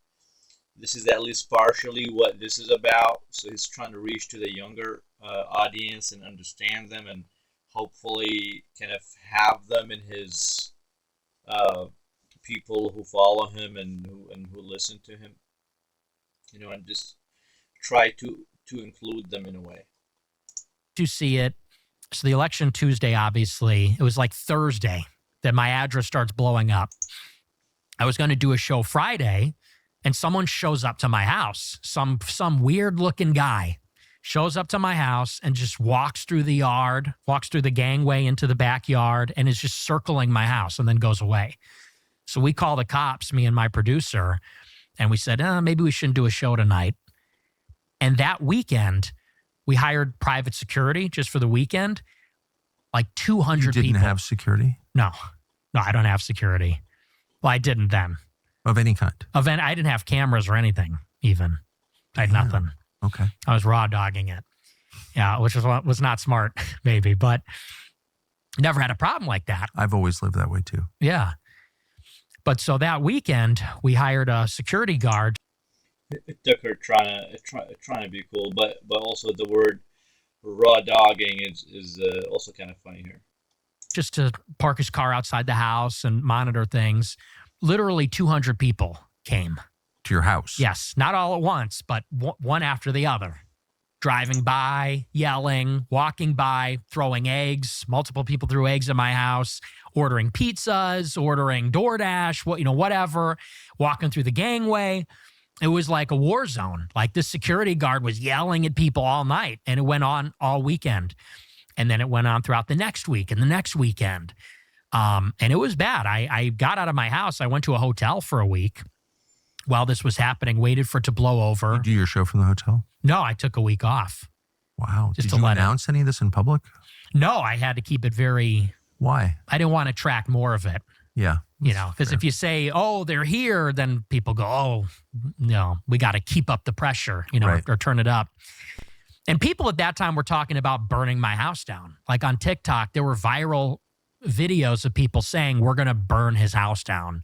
this is at least partially what this is about. So he's trying to reach to the younger audience and understand them, and hopefully kind of have them in his people who follow him and who listen to him, you know, and just try to include them in a way. To see it. So the election Tuesday, obviously, it was like Thursday that my address starts blowing up. I was going to do a show Friday, and someone shows up to my house. Some weird looking guy shows up to my house and just walks through the yard, walks through the gangway into the backyard, and is just circling my house and then goes away. So we call the cops, me and my producer, and we said, maybe we shouldn't do a show tonight. And that weekend, we hired private security just for the weekend, like 200 people. You didn't have security? No, I don't have security. Well, I didn't then. Of any kind? I didn't have cameras or anything, even. I had nothing. Okay. I was raw dogging it. Yeah, which was not smart, maybe, but never had a problem like that. I've always lived that way too. Yeah. But so that weekend, we hired a security guard. Tucker trying to be cool, but also the word raw dogging is also kind of funny here. Just to park his car outside the house and monitor things. Literally 200 people came. To your house? Yes. Not all at once, but one after the other. Driving by, yelling, walking by, throwing eggs. Multiple people threw eggs at my house. Ordering pizzas, ordering DoorDash, whatever. Walking through the gangway. It was like a war zone. Like this security guard was yelling at people all night, and it went on all weekend. And then it went on throughout the next week and the next weekend. And it was bad. I got out of my house. I went to a hotel for a week while this was happening, waited for it to blow over. You do your show from the hotel? No, I took a week off. Wow. Did you announce any of this in public? No, I had to keep it very... Why? I didn't want to track more of it. Yeah. Because if you say, oh, they're here, then people go, oh, no, we got to keep up the pressure, right. Or turn it up. And people at that time were talking about burning my house down. Like on TikTok, there were viral videos of people saying, we're going to burn his house down.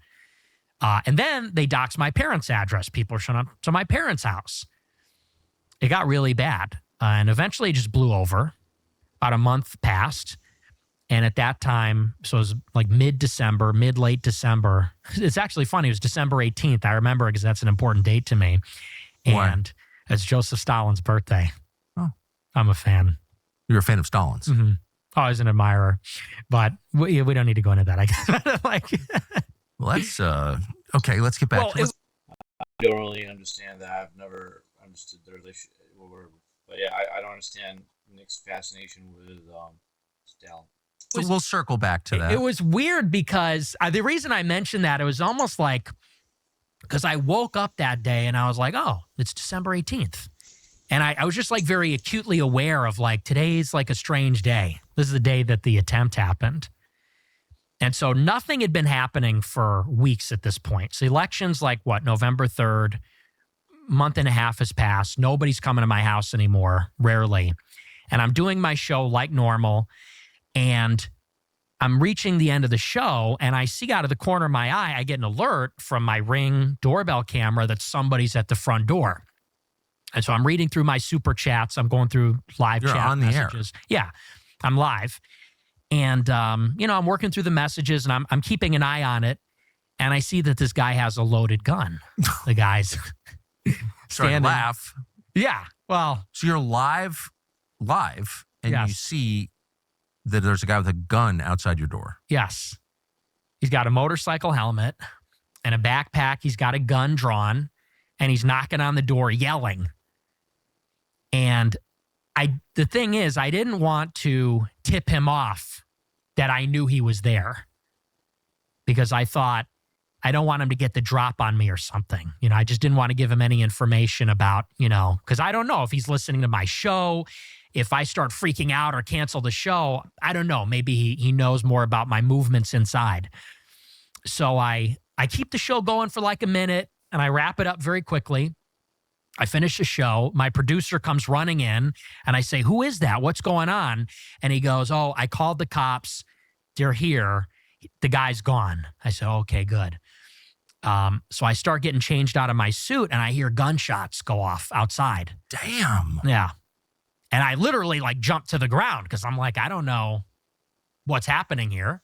And then they doxed my parents' address. People were showing up to my parents' house. It got really bad. And eventually it just blew over. About a month passed. And at that time, so it was like late December. It's actually funny. It was December 18th. I remember because that's an important date to me. Why? And it's Joseph Stalin's birthday. Oh. I'm a fan. You're a fan of Stalin's? Mm-hmm. Always an admirer. But we don't need to go into that, I guess. Well, that's... okay, let's get back to this. I don't really understand that. I've never understood the relationship. But yeah, I don't understand Nick's fascination with Stalin. So we'll circle back to that. It was weird because the reason I mentioned that, it was almost like, because I woke up that day and I was like, oh, it's December 18th. And I was just like very acutely aware of like, today's like a strange day. This is the day that the attempt happened. And so nothing had been happening for weeks at this point. So election's like what, November 3rd, month and a half has passed. Nobody's coming to my house anymore, rarely. And I'm doing my show like normal. And I'm reaching the end of the show, and I see out of the corner of my eye, I get an alert from my Ring doorbell camera that somebody's at the front door. And so I'm reading through my super chats. I'm going through live You're chat on the messages. Yeah, I'm live. And, I'm working through the messages and I'm keeping an eye on it. And I see that this guy has a loaded gun. The guy's Sorry, standing. laugh. Yeah. Well, So you're live, and Yes. you see that there's a guy with a gun outside your door. yes. He's got a motorcycle helmet and a backpack. He's got a gun drawn and he's knocking on the door yelling. And the thing is, I didn't want to tip him off that I knew he was there because I thought, I don't want him to get the drop on me or something. I just didn't want to give him any information about, because I don't know if he's listening to my show. If I start freaking out or cancel the show, I don't know. Maybe he knows more about my movements inside. So I keep the show going for like a minute and I wrap it up very quickly. I finish the show. My producer comes running in and I say, "Who is that? What's going on?" And he goes, "Oh, I called the cops. They're here. The guy's gone." I said, "Okay, good." So I start getting changed out of my suit and I hear gunshots go off outside. Damn. Yeah. And I literally jump to the ground because I'm like, I don't know what's happening here.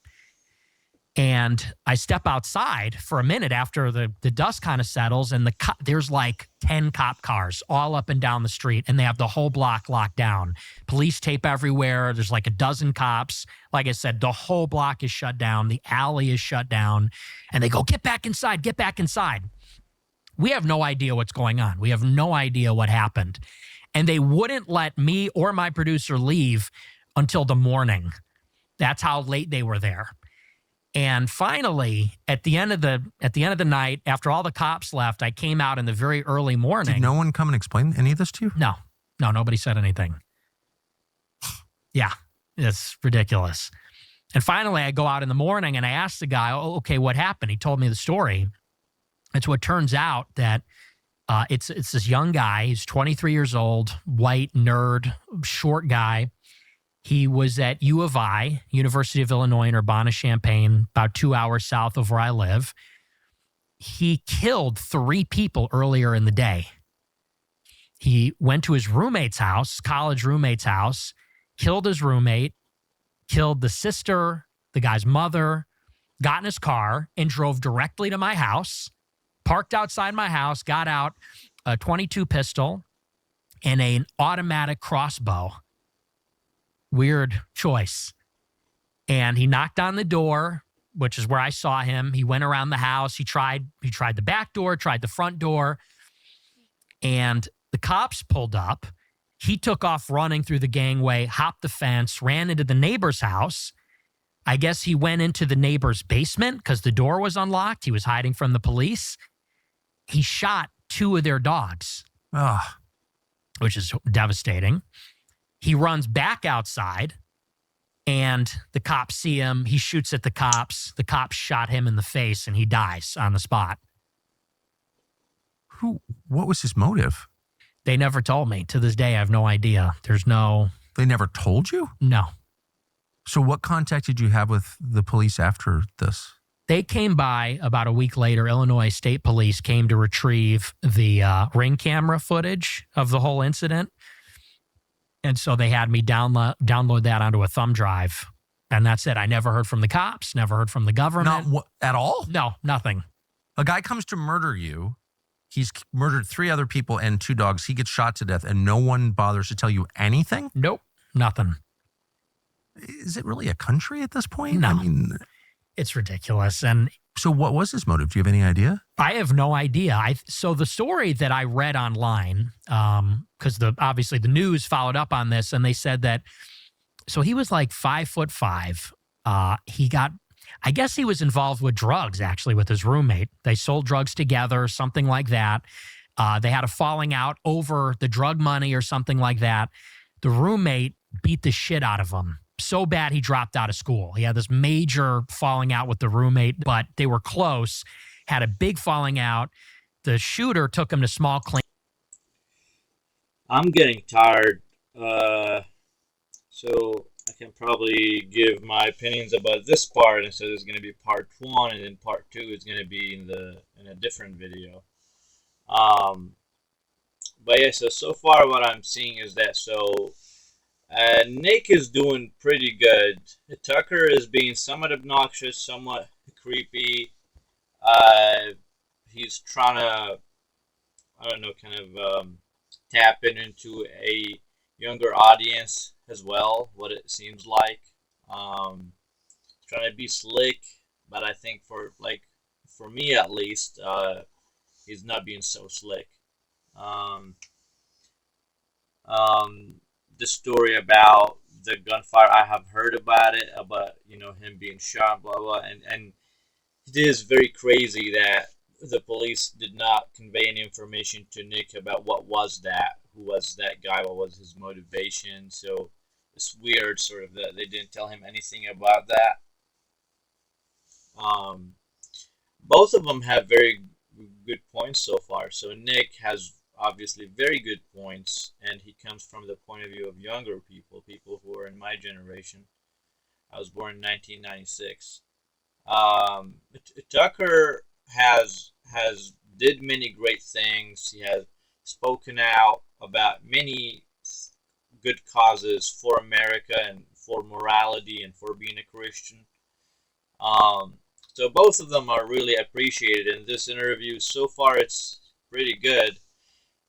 And I step outside for a minute after the dust kind of settles and there's 10 cop cars all up and down the street and they have the whole block locked down. Police tape everywhere. There's a dozen cops. Like I said, the whole block is shut down. The alley is shut down. And they go, "Get back inside, get back inside." We have no idea what's going on. We have no idea what happened. And they wouldn't let me or my producer leave until the morning. That's how late they were there. And finally, at the end of the night, after all the cops left, I came out in the very early morning. Did no one come and explain any of this to you? No, nobody said anything. Yeah, it's ridiculous. And finally, I go out in the morning and I asked the guy, "Oh, okay, what happened?" He told me the story. And so it turns out that it's this young guy. He's 23 years old, white nerd, short guy. He was at U of I, University of Illinois in Urbana-Champaign, about 2 hours south of where I live. He killed 3 people earlier in the day. He went to his roommate's house, college roommate's house, killed his roommate, killed the sister, the guy's mother, got in his car and drove directly to my house, parked outside my house, got out a .22 pistol and an automatic crossbow. Weird choice. And he knocked on the door, which is where I saw him. He went around the house. He tried the back door, tried the front door, and the cops pulled up. He took off running through the gangway, hopped the fence, ran into the neighbor's house. I guess he went into the neighbor's basement because the door was unlocked. He was hiding from the police. He shot 2 of their dogs, which is devastating. He runs back outside and the cops see him. He shoots at the cops. The cops shot him in the face and he dies on the spot. What was his motive? They never told me. To this day, I have no idea. They never told you? No. So what contact did you have with the police after this? They came by about a week later. Illinois State Police came to retrieve the ring camera footage of the whole incident. And so they had me download that onto a thumb drive. And that's it. I never heard from the cops, never heard from the government. Not at all? No, nothing. A guy comes to murder you. He's murdered 3 other people and 2 dogs. He gets shot to death and no one bothers to tell you anything? Nope, nothing. Is it really a country at this point? No. I mean, it's ridiculous. And so what was his motive? Do you have any idea? I have no idea. So the story that I read online, because obviously the news followed up on this, and they said that, so he was 5'5". I guess he was involved with drugs, actually, with his roommate. They sold drugs together, something like that. They had a falling out over the drug money or something like that. The roommate beat the shit out of him so bad he dropped out of school. He had this major falling out with the roommate, but they were close, had a big falling out. The shooter took him to small clinic. I'm getting tired, so I can probably give my opinions about this part, and so there's going to be part 1, and then part 2 is going to be in a different video. but yeah, so far what I'm seeing is that Nick is doing pretty good. Tucker is being somewhat obnoxious, somewhat creepy. Uh, he's trying to, I don't know, kind of tapping into a younger audience as well. What it seems like, trying to be slick, but I think for me at least, he's not being so slick. Um, the story about the gunfire, I have heard about it, about him being shot, blah blah, and it is very crazy that the police did not convey any information to Nick about what was that, who was that guy, what was his motivation. So it's weird, sort of, that they didn't tell him anything about that. Um, Both of them have very good points so far. So Nick has obviously very good points, and he comes from the point of view of younger people, people who are in my generation. I was born in 1996. Tucker has did many great things. He has spoken out about many good causes for America and for morality and for being a Christian. Um, so both of them are really appreciated in this interview. So far, it's pretty good.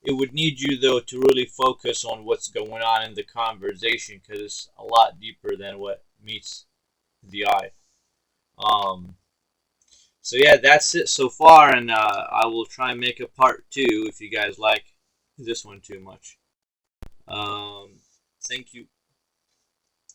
It would need you, though, to really focus on what's going on in the conversation, because it's a lot deeper than what meets the eye. Um, so yeah, that's it so far, and I will try and make a part 2 if you guys like this one too much. Thank you.